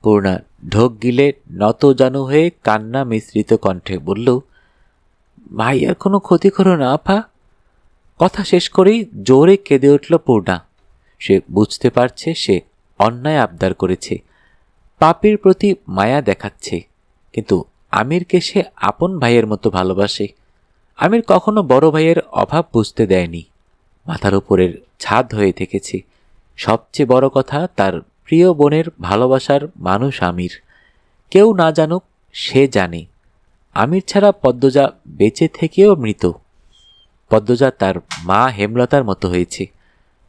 পূর্ণা ঢোক গিলে নত জানু হয়ে কান্না মিশ্রিত কণ্ঠে বলল, ভাইয়ার কোনো ক্ষতি করো না আপা। কথা শেষ করেই জোরে কেঁদে উঠল পূর্ণা। সে বুঝতে পারছে সে অন্যায় আবদার করেছে, পাপির প্রতি মায়া দেখাচ্ছে, কিন্তু আমিরকে সে আপন ভাইয়ের মতো ভালোবাসে। আমির কখনো বড় ভাইয়ের অভাব বুঝতে দেয়নি, মাথার উপরের ছাদ হয়ে থেকেছে। সবচেয়ে বড় কথা, তার প্রিয় বোনের ভালোবাসার মানুষ আমির। কেউ না জানুক, সে জানে। আমির ছাড়া পদ্মজা বেঁচে থেকেও মৃত। পদ্মজা তার মা হেমলতার মতো হয়েছে।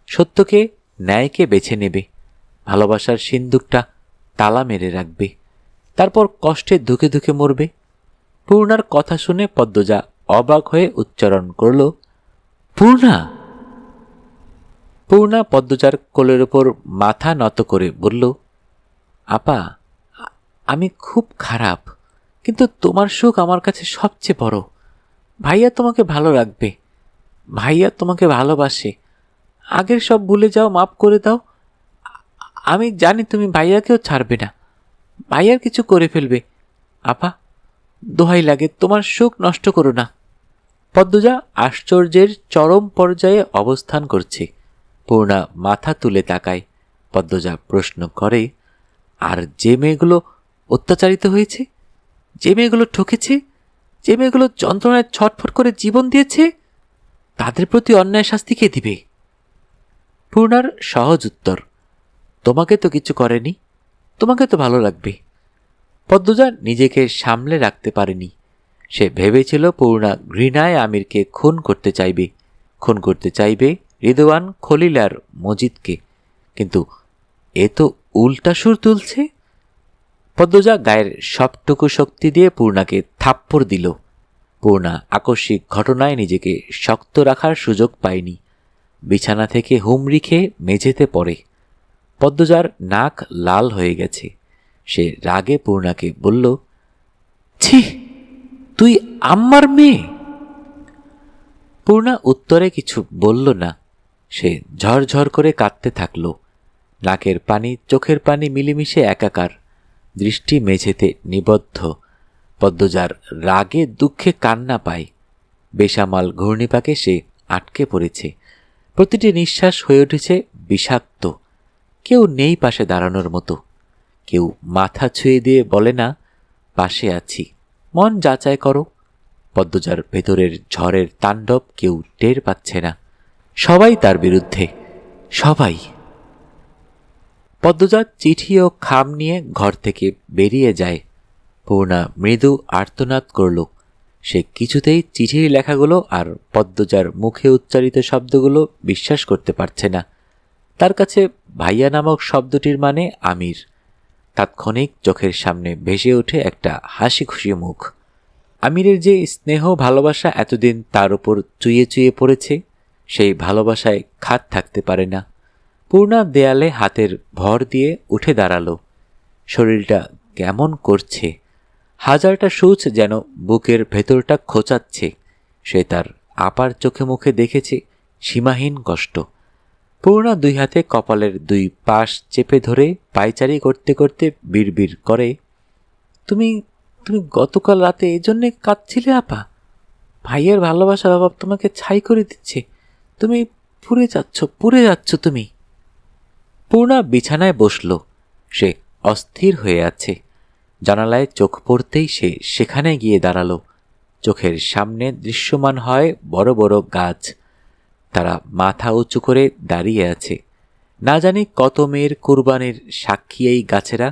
সত্যকে, ন্যায়কে বেছে নেবে, ভালোবাসার সিন্দুকটা তালা মেরে রাখবে, তারপর কষ্টে ধুকে ধুকে মরবে। পূর্ণার কথা শুনে পদ্মজা অবাক হয়ে উচ্চারণ করল, পূর্ণা? পূর্ণা পদ্মজার কোলের ওপর মাথা নত করে বলল, আপা, আমি খুব খারাপ, কিন্তু তোমার সুখ আমার কাছে সবচেয়ে বড়। ভাইয়া তোমাকে ভালো রাখবে, ভাইয়া তোমাকে ভালোবাসে। আগের সব ভুলে যাও, মাফ করে দাও। আমি জানি তুমি ভাইয়াকেও ছাড়বে না, ভাইয়ার কিছু করে ফেলবে। আপা, দোহাই লাগে, তোমার সুখ নষ্ট করো না। পদ্মজা আশ্চর্যের চরম পর্যায়ে অবস্থান করছে। পূর্ণা মাথা তুলে তাকায়। পদ্মজা প্রশ্ন করে, আর যে মেয়েগুলো অত্যাচারিত হয়েছে, যে মেয়েগুলো ঠকেছে, যে মেয়েগুলো যন্ত্রণায় ছটফট করে জীবন দিয়েছে, তাদের প্রতি অন্যায় শাস্তি কে দিবে? পূর্ণার সহজ উত্তর, তোমাকে তো কিছু করেনি, তোমাকে তো ভালো লাগবে। পদ্মজা নিজেকে সামলে রাখতে পারেনি। সে ভেবেছিল পূর্ণা ঘৃণায় আমিরকে খুন করতে চাইবে রিদওয়ান, খলিল আর মজিদকে, কিন্তু এ তো উল্টা সুর তুলছে। পদ্মজা গায়ের সবটুকু শক্তি দিয়ে পূর্ণাকে থাপ্পড় দিল। পূর্ণা আকস্মিক ঘটনায় নিজেকে শক্ত রাখার সুযোগ পায়নি। বিছানা থেকে হুমড়ি খেয়ে মেঝেতে পড়ে। পদ্মজার নাক লাল হয়ে গেছে। সে রাগে পূর্ণাকে বলল, ছি, তুই আম্মার মেয়ে? পূর্ণা উত্তরে কিছু বলল না। সে ঝরঝর করে কাঁদতে থাকল। নাকের পানি চোখের পানি মিলেমিশে একাকার, দৃষ্টি মেঝেতে নিবদ্ধ। পদ্মজার রাগে দুঃখে কান্না পায়। বেসামাল ঘূর্ণিপাকে সে আটকে পড়েছে। প্রতিটি নিঃশ্বাস হয়ে উঠেছে বিষাক্ত। কেউ নেই পাশে দাঁড়ানোর মতো। কেউ মাথা ছুঁয়ে দিয়ে বলে না, পাশে আছি, মন যাচাই করো। পদ্মজার ভেতরের ঝড়ের তাণ্ডব কেউ টের পাচ্ছে না। সবাই তার বিরুদ্ধে, সবাই। পদ্মজা চিঠি ও খাম নিয়ে ঘর থেকে বেরিয়ে যায়। পূর্ণা মৃদু আর্তনাদ করল। সে কিছুতেই চিঠির লেখাগুলো আর পদ্মজার মুখে উচ্চারিত শব্দগুলো বিশ্বাস করতে পারছে না। তার কাছে ভাইয়া নামক শব্দটির মানে আমির। তাৎক্ষণিক চোখের সামনে ভেসে ওঠে একটা হাসি খুশি মুখ। আমিরের যে স্নেহ ভালোবাসা এতদিন তার উপর চুইয়ে চুইয়ে পড়েছে, সেই ভালোবাসায় খাত থাকতে পারে না। পূর্ণা দেয়ালে হাতের ভর দিয়ে উঠে দাঁড়ালো। শরীরটা কেমন করছে, হাজারটা সূচ যেন বুকের ভেতরটা খোঁচাচ্ছে। সে তার আপার চোখে মুখে দেখেছে সীমাহীন কষ্ট। পূর্ণা দুই হাতে কপালের দুই পাশ চেপে ধরে পায়চারি করতে করতে বিড়বিড় করে, তুমি তুমি গতকাল রাতে এই জন্যে কাঁদছিলে আপা? ভাইয়ের ভালোবাসার অভাব তোমাকে ছাই করে দিচ্ছে। তুমি পুড়ে যাচ্ছ তুমি। পূর্ণা বিছানায় বসল। সে অস্থির হয়ে আছে। জানালায় চোখ পড়তেই সে সেখানে গিয়ে দাঁড়ালো। চোখের সামনে দৃশ্যমান হয় বড় বড় গাছ। তারা মাথা উঁচু করে দাঁড়িয়ে আছে। না জানি কত মেয়ের কুরবানির সাক্ষী এই গাছেরা।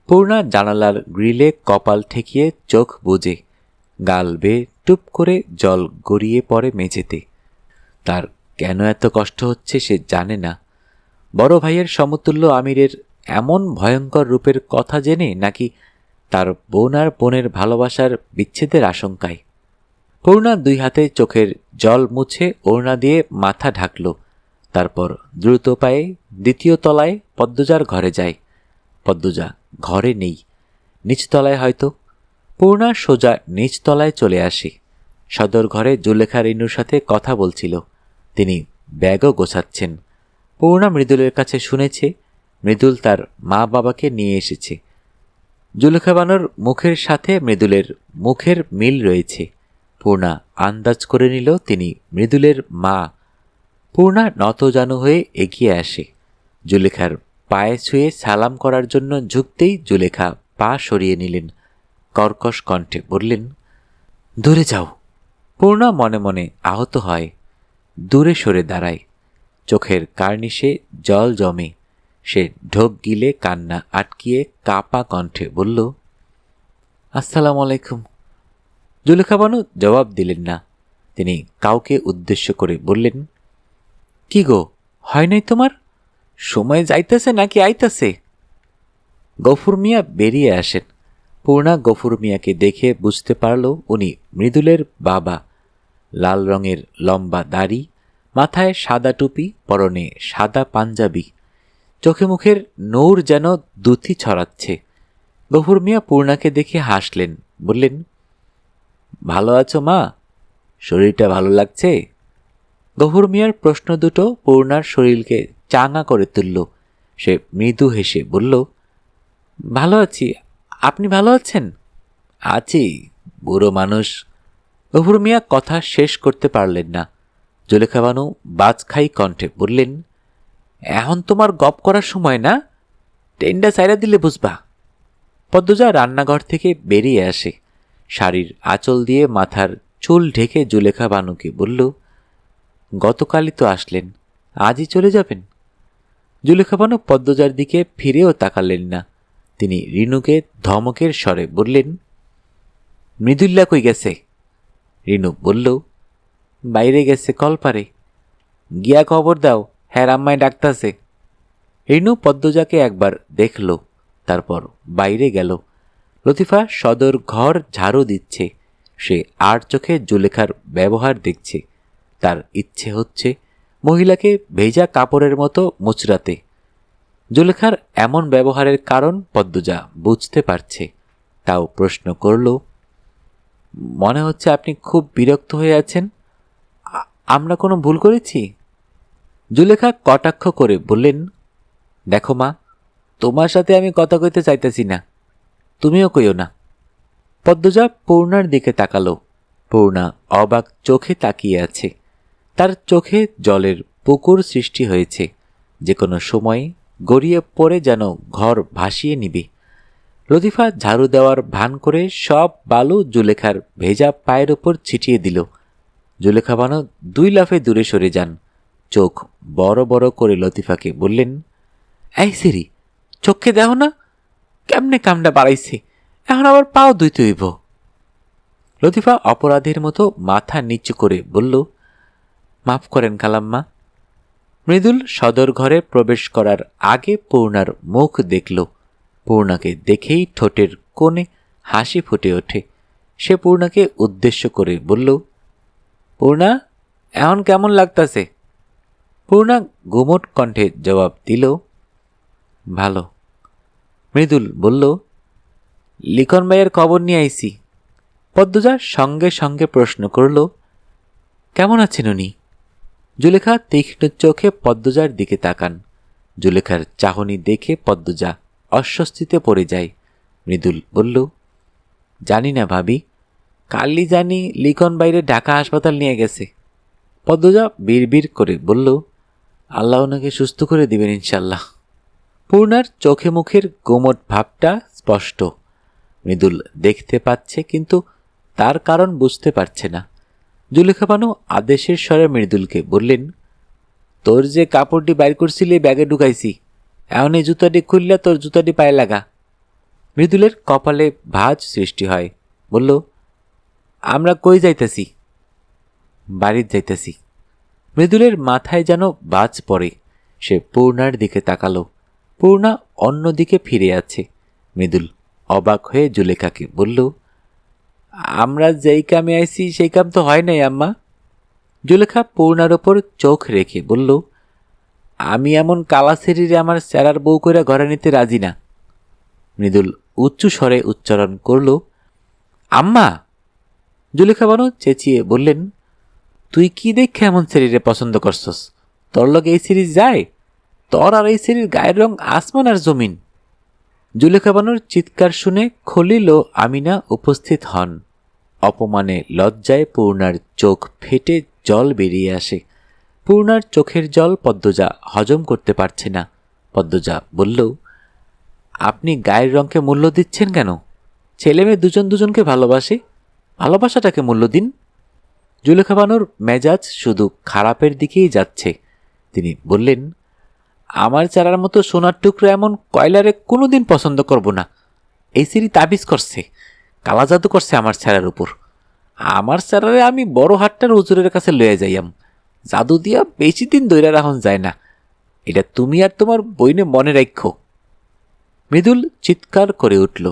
পূর্ণা জানালার গ্রিলে কপাল ঠেকিয়ে চোখ বুজে। গাল বেয়ে টুপ করে জল গড়িয়ে পড়ে মেঝেতে। তার কেন এত কষ্ট হচ্ছে সে জানে না। বড় ভাইয়ের সমতুল্য আমিরের এমন ভয়ঙ্কর রূপের কথা জেনে, নাকি তার বোন আর বোনের ভালোবাসার বিচ্ছেদের আশঙ্কায়। পূর্ণা 2 হাতে চোখের জল মুছে ওড়না দিয়ে মাথা ঢাকল। তারপর দ্রুত পায়ে 2য় তলায় পদ্মজার ঘরে যায়। পদ্মজা ঘরে নেই, নিচতলায় হয়তো। পূর্ণা সোজা নিচতলায় চলে আসে। সদর ঘরে জুলেখা রিনুর সাথে কথা বলছিল। তিনি ব্যাগও গোছাচ্ছেন। পূর্ণা মৃদুলের কাছে শুনেছে মৃদুল তার মা বাবাকে নিয়ে এসেছে। জুলেখা বানুর মুখের সাথে মৃদুলের মুখের মিল রয়েছে। পূর্ণা আন্দাজ করে নিল তিনি মৃদুলের মা। পূর্ণা নতজানু হয়ে এগিয়ে আসে। জুলেখার পায়ে ছুঁয়ে সালাম করার জন্য ঝুঁকতেই জুলেখা পা সরিয়ে নিলেন। কর্কশ কণ্ঠে বললেন, দূরে যাও। পূর্ণা মনে মনে আহত হয়, দূরে সরে দাঁড়ায়। চোখের কার্নিশে জল জমে। সে ঢোক গিলে কান্না আটকিয়ে কাপা কণ্ঠে বলল, আসসালামু আলাইকুম। জুলেখা বানু জবাব দিলেন না। তিনি কাউকে উদ্দেশ্য করে বললেন, কি গো, হয় নাই তোমার? সময় যাইতেছে নাকি আইতাছে? গফুর মিয়া বেরিয়ে আসেন। পূর্ণা গফুর মিয়াকে দেখে বুঝতে পারল উনি মৃদুলের বাবা। লাল রঙের লম্বা দাড়ি, মাথায় সাদা টুপি, পরনে সাদা পাঞ্জাবি, চোখে মুখের নূর যেন দুথি ছড়াচ্ছে। গফুর মিয়া পূর্ণাকে দেখে হাসলেন, বললেন, ভালো আছো মা? শরীরটা ভালো লাগছে? গফুর মিয়ার প্রশ্ন দুটো পূর্ণার শরীরকে চাঙা করে তুলল। সে মৃদু হেসে বলল, ভালো আছি। আপনি ভালো আছেন? আছি, বুড়ো মানুষ। গফুর মিয়া কথা শেষ করতে পারলেন না। জুলেখা বানু বাজখাই কণ্ঠে বললেন, এখন তোমার গপ করার সময় না, টেন্ডা সাইরা দিলে বুঝবা। পদ্মজা রান্নাঘর থেকে বেরিয়ে আসে। শাড়ির আঁচল দিয়ে মাথার চুল ঢেকে জুলেখা বানুকে বলল, গতকালই তো আসলেন, আজই চলে যাবেন? জুলেখা বানু পদ্মজার দিকে ফিরেও তাকালেন না। তিনি রিনুকে ধমকের স্বরে বললেন, মৃদুল্লা কই গেছে? রিনু বলল, বাইরে গেছে কলপারে। গিয়া খবর দাও, হ্যাঁ আম্মায় ডাকতাছে। রিনু পদ্মজাকে একবার দেখল, তারপর বাইরে গেল। লতিফা সদর ঘর ঝাড়ু দিচ্ছে। সে আর চোখে জুলেখার ব্যবহার দেখছে। তার ইচ্ছে হচ্ছে মহিলাকে ভেজা কাপড়ের মতো মুচড়াতে। জুলেখার এমন ব্যবহারের কারণ পদ্মজা বুঝতে পারছে। তাও প্রশ্ন করল, মনে হচ্ছে আপনি খুব বিরক্ত হয়ে আছেন। আমরা কোনো ভুল করেছি? জুলেখা কটাক্ষ করে বললেন, দেখো মা, তোমার সাথে আমি কথা কইতে চাইতেছি না, তুমিও কইও না। পদ্মজা পূর্ণার দিকে তাকালো। পূর্ণা অবাক চোখে তাকিয়ে আছে। তার চোখে জলের পুকুর সৃষ্টি হয়েছে, যে কোনো সময় গড়িয়ে পড়ে যেন ঘর ভাসিয়ে নিবে। লতিফা ঝাড়ু দেওয়ার ভান করে সব বালু জুলেখার ভেজা পায়ের ওপর ছিটিয়ে দিল। জুলেখা বানু 2 লাফে দূরে সরে যান। চোখ বড় বড় করে লতিফাকে বললেন, এই সিরি, চোখে দেখো না কেমনে কামটা বাড়াইছে, এখন আবার পাও ধুইতে হইব। লতিফা অপরাধীর মতো মাথা নিচু করে বলল, মাফ করেন খালাম্মা। মৃদুল সদর ঘরে প্রবেশ করার আগে পূর্ণার মুখ দেখল। পূর্ণাকে দেখেই ঠোঁটের কোণে হাসি ফুটে ওঠে। সে পূর্ণাকে উদ্দেশ্য করে বলল, পূর্ণা, এখন কেমন লাগতাছে? পূর্ণা গুমোট কণ্ঠে জবাব দিল, ভালো। মৃদুল বলল, লিখন ভাইয়ের খবর নিয়ে আইছি। পদ্মজা সঙ্গে সঙ্গে প্রশ্ন করল, কেমন আছেন উনি? জুলেখা তীক্ষ্ণ চোখে পদ্মজার দিকে তাকান। জুলেখার চাহনি দেখে পদ্মজা অস্বস্তিতে পড়ে যায়। মৃদুল বলল, জানি না ভাবি, কালই জানি লিখন বাইরে ঢাকা হাসপাতাল নিয়ে গেছে। পদ্মজা বিড়বিড় করে বলল, আল্লাহ ওনাকে সুস্থ করে দিবেন ইনশাল্লাহ। পূর্ণার চোখে মুখের গোমট ভাবটা স্পষ্ট। মৃদুল দেখতে পাচ্ছে, কিন্তু তার কারণ বুঝতে পারছে না। জুলেখা বানু আদেশের স্বরে মৃদুলকে বললেন, তোর যে কাপড়টি বাইর করছিলি ব্যাগে ঢুকাইছি, এখন এই জুতাটি খুললে তোর জুতাটি পায়ে লাগা। মৃদুলের কপালে ভাঁজ সৃষ্টি হয়। বলল, আমরা কই যাইতেছি? বাড়িতে যাইতেছি। মৃদুলের মাথায় যেন বাজ পড়ে। সে পূর্ণার দিকে তাকালো। পূর্ণা অন্যদিকে ফিরে আছে। মৃদুল অবাক হয়ে জুলেখাকে বলল, আমরা যেই কামে আইছি সেই কাম তো হয় নাই আম্মা। জুলেখা পূর্ণার ওপর চোখ রেখে বলল, আমি এমন কালা শরীরে আমার স্যারার বউ করে ঘরে নিতে রাজি না। মৃদুল উচ্চ স্বরে উচ্চারণ করল, আম্মা। জুলেখা বানু চেঁচিয়ে বললেন, তুই কি দেখে এমন শরীরে পছন্দ করছস? তোর লগে এই সিরিজ যায়? তোর আর এই শরীর গায়ের রং আসমান আর জমিন। জুলেখা বানুর চিৎকার শুনে খলিল ও আমিনা উপস্থিত হন। অপমানে লজ্জায় পূর্ণার চোখ ফেটে জল বেরিয়ে আসে। পূর্ণার চোখের জল পদ্মজা হজম করতে পারছে না। পদ্মজা বলল, আপনি গায়ের রঙকে মূল্য দিচ্ছেন কেন? ছেলে মেয়ে দুজন দুজনকে ভালোবাসে, ভালোবাসাটাকে মূল্য দিন। জুলেখা বানুর মেজাজ শুধু খারাপের দিকেই যাচ্ছে। তিনি বললেন, আমার চারার মতো সোনার টুকরো এমন কয়লারে কোনোদিন পছন্দ করব না। এই সিঁড়ি তাবিজ করছে, কালা জাদু করছে আমার চারার উপর। আমার চারারে আমি বড় হাটটার হুজুরের কাছে লয়ে যাইয়াম, জাদু দিয়া বেশি দিন দৈরা রাখুন যায় না। এটা তুমি আর তোমার বইনে মনে রাখো। মৃদুল চিৎকার করে উঠল,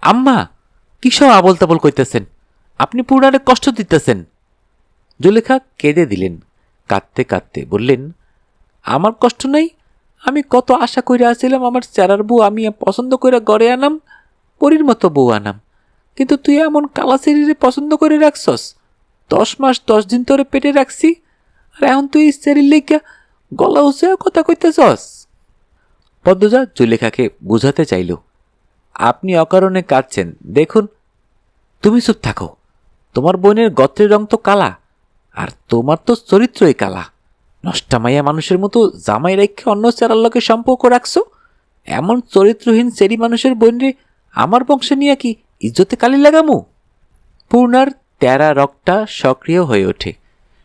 আম্মা, কিসব আবল তাবল কইতেছেন? আপনি পূর্ণারে কষ্ট দিতেছেন। জুলেখা কেঁদে দিলেন। কাঁদতে কাঁদতে বললেন, আমার কষ্ট নাই। আমি কত আশা কইরা আসছিলাম আমার চারার বউ আমি পছন্দ কইরা গড়ে আনাম, পরীর মতো বউ আনাম। কিন্তু তুই এমন কালা শরীরে পছন্দ করে রাখছস। 10 মাস 10 দিন তোরে পেটে রাখছি, আর এখন তুই শরীর লেগা গলা উঁচে কথা কইতেছস। পদ্মজা জুলেখাকে বুঝাতে চাইল, আপনি অকারণে কাঁদছেন, দেখুন। তুমি চুপ থাকো। তোমার বোনের গত্রের রং তো কালা, আর তোমার তো চরিত্রই কালা। নষ্টা মাইয়া মানুষের মতো জামাই রেখে অন্য চারার লোকের সম্পর্ক রাখছো। এমন চরিত্রহীন সেরি মানুষের বোনরে আমার বংশে নিয়ে কি ইজ্জতে কালি লাগামু? পূর্ণার তেরা রগটা সক্রিয় হয়ে ওঠে।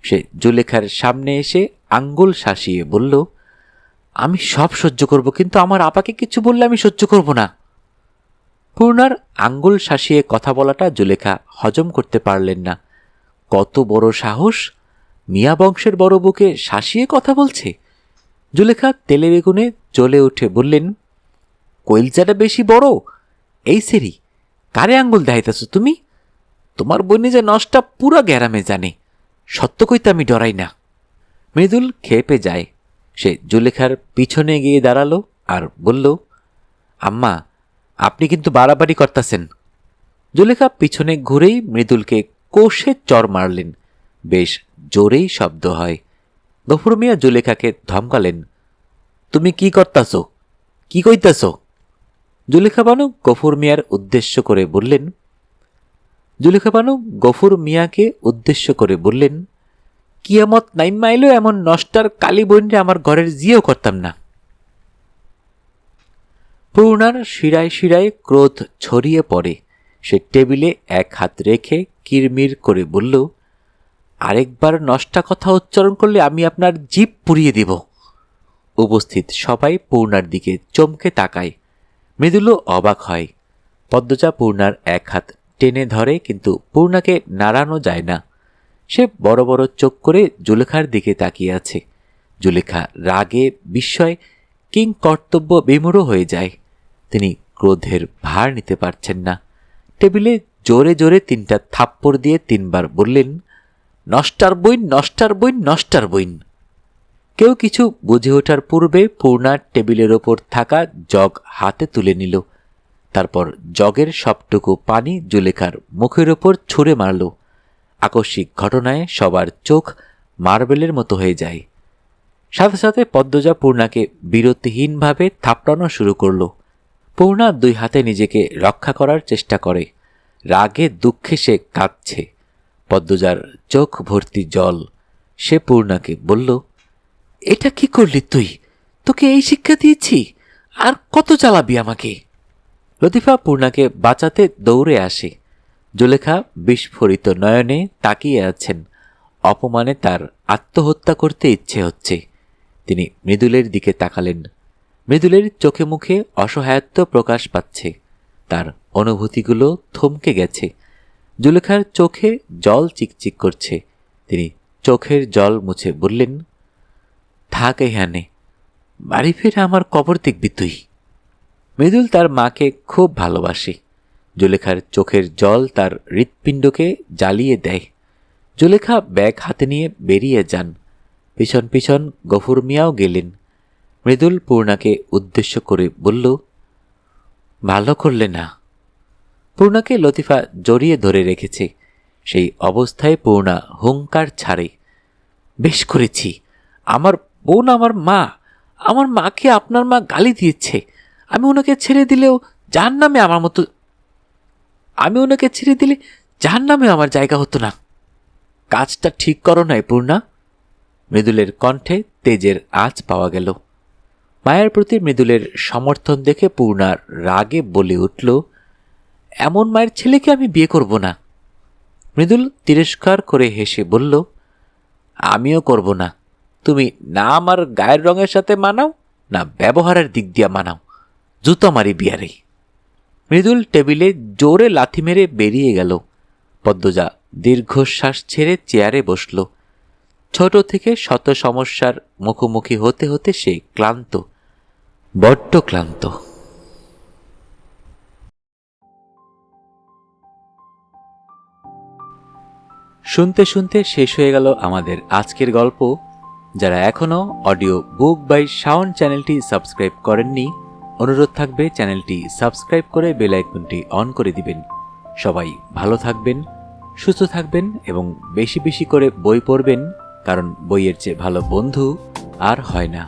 সে জুলেখার সামনে এসে আঙ্গুল শাসিয়ে বলল, আমি সব সহ্য করব, কিন্তু আমার আপাকে কিছু বললে আমি সহ্য করব না। পূর্ণার আঙ্গুল শাসিয়ে কথা বলাটা জুলেখা হজম করতে পারলেন না। কত বড় সাহস! মিয়া বংশের বড় বুকে শাসিয়ে কথা বলছে। জুলেখা তেলে বেগুনে জ্বলে উঠে বললেন, কইলচাটা বেশি বড়? এই সেরি, কারে আঙ্গুল দেখাইতেছ তুমি? তোমার বোনে যে নষ্টা পুরা গ্যারামে জানে। সত্য কইতে আমি ডরাই না। মৃদুল খেপে যায়। সে জুলেখার পিছনে গিয়ে দাঁড়ালো আর বলল, আম্মা, আপনি কিন্তু বাড়াবাড়ি করতেছেন। জুলেখা পিছনে ঘুরেই মৃদুলকে কোষে চর মারলেন। বেশ জোরেই শব্দ হয়। গফুর মিয়া জুলেখাকে ধমকালেন, তুমি কি করতাছ? কি কইতাছ? জুলেখা বানু গফুর মিয়ার উদ্দেশ্য করে বললেন, জুলেখা বানু গফুর মিয়াকে উদ্দেশ্য করে বললেন, কিয়ামত নাইম্মা এলো এমন নষ্টার কালী বইনরে আমার ঘরের জিও করতাম না। পূর্ণার শিরায় শিরায় ক্রোধ ছড়িয়ে পড়ে। সে টেবিলে এক হাত রেখে কিরমির করে বলল, আরেকবার নষ্টা কথা উচ্চারণ করলে আমি আপনার জিভ পুড়িয়ে দিব। উপস্থিত সবাই পূর্ণার দিকে চমকে তাকায়। মৃদুলও অবাক হয়। পদ্মজা পূর্ণার এক হাত টেনে ধরে, কিন্তু পূর্ণাকে নাড়ানো যায় না। সে বড় বড় চোখ করে জুলেখার দিকে তাকিয়ে আছে। জুলেখা রাগে বিস্ময় কিং কর্তব্য বিমূঢ় হয়ে যায়। তিনি ক্রোধের ভার নিতে পারছেন না। টেবিলে জোরে জোরে 3টা থাপ্পড় দিয়ে 3বার বললেন, নষ্টার বইন, নষ্টার বইন, নষ্টার বইন। কেউ কিছু বুঝে ওঠার পূর্বে পূর্ণার টেবিলের ওপর থাকা জগ হাতে তুলে নিল। তারপর জগের সবটুকু পানি জুলেখার মুখের ওপর ছুঁড়ে মারল। আকস্মিক ঘটনায় সবার চোখ মার্বেলের মতো হয়ে যায়। সাথে সাথে পদ্মজা পূর্ণাকে বিরতিহীনভাবে থাপড়ানো শুরু করল। পূর্ণা 2 হাতে নিজেকে রক্ষা করার চেষ্টা করে। রাগে দুঃখে সে কাঁদছে। পদ্মজার চোখ ভর্তি জল। সে পূর্ণাকে বলল, এটা কি করলি তুই? তোকে এই শিক্ষা দিয়েছি, আর কত চালাবি আমাকে? লতিফা পূর্ণাকে বাঁচাতে দৌড়ে আসে। জুলেখা বিস্ফোরিত নয়নে তাকিয়ে আছেন। অপমানে তার আত্মহত্যা করতে ইচ্ছে হচ্ছে। তিনি মৃদুলের দিকে তাকালেন। মৃদুলের চোখে মুখে অসহায়ত্ব প্রকাশ পাচ্ছে। তার অনুভূতিগুলো থমকে গেছে। জুলেখার চোখে জল চিকচিক করছে। তিনি চোখের জল মুছে বললেন, থাক এখানে, বাড়ি ফিরে আমার কবর দেখবি তুই। মৃদুল তার মাকে খুব ভালোবাসে। জুলেখার চোখের জল তার হৃৎপিণ্ডকে জ্বালিয়ে দেয়। জুলেখা ব্যাগ হাতে নিয়ে বেরিয়ে যান। পিছন পিছন গফুর মিয়াও গেলেন। মৃদুল পূর্ণাকে উদ্দেশ্য করে বলল, ভালো করলে না। পূর্ণাকে লতিফা জড়িয়ে ধরে রেখেছে। সেই অবস্থায় পূর্ণা হুঙ্কার ছাড়ে, বেশ করেছি, আমার বোন আমার মা, আমার মাকে আপনার মা গালি দিয়েছে। আমি ওনাকে ছেড়ে দিলেও জাহান্নামে আমার মতো, আমি ওনাকে ছেড়ে দিলে জাহান্নামে আমার জায়গা হতো না। কাজটা ঠিক করো নাই পূর্ণা। মৃদুলের কণ্ঠে তেজের আঁচ পাওয়া গেল। মায়ের প্রতি মৃদুলের সমর্থন দেখে পূর্ণার রাগে বলে উঠল, এমন মায়ের ছেলেকে আমি বিয়ে করব না। মৃদুল তিরস্কার করে হেসে বলল, আমিও করব না। তুমি না আমার গায়ের রঙের সাথে মানাও, না ব্যবহারের দিক দিয়া মানাও, জুতো মারি বিয়ারে। মৃদুল টেবিলে জোরে লাথি মেরে বেরিয়ে গেল। পদ্মজা দীর্ঘশ্বাস ছেড়ে চেয়ারে বসল। ছোট থেকে শত সমস্যার মুখোমুখি হতে হতে সে ক্লান্ত, বড্ড ক্লান্ত। শুনতে শুনতে শেষ হয়ে গেল আমাদের আজকের গল্প। যারা এখনও অডিও বুক বাই শাওন চ্যানেলটি সাবস্ক্রাইব করেননি, অনুরোধ থাকবে চ্যানেলটি সাবস্ক্রাইব করে বেল আইকনটি অন করে দিবেন। সবাই ভালো থাকবেন, সুস্থ থাকবেন এবং বেশি বেশি করে বই পড়বেন, কারণ বইয়ের চেয়ে ভালো বন্ধু আর হয় না।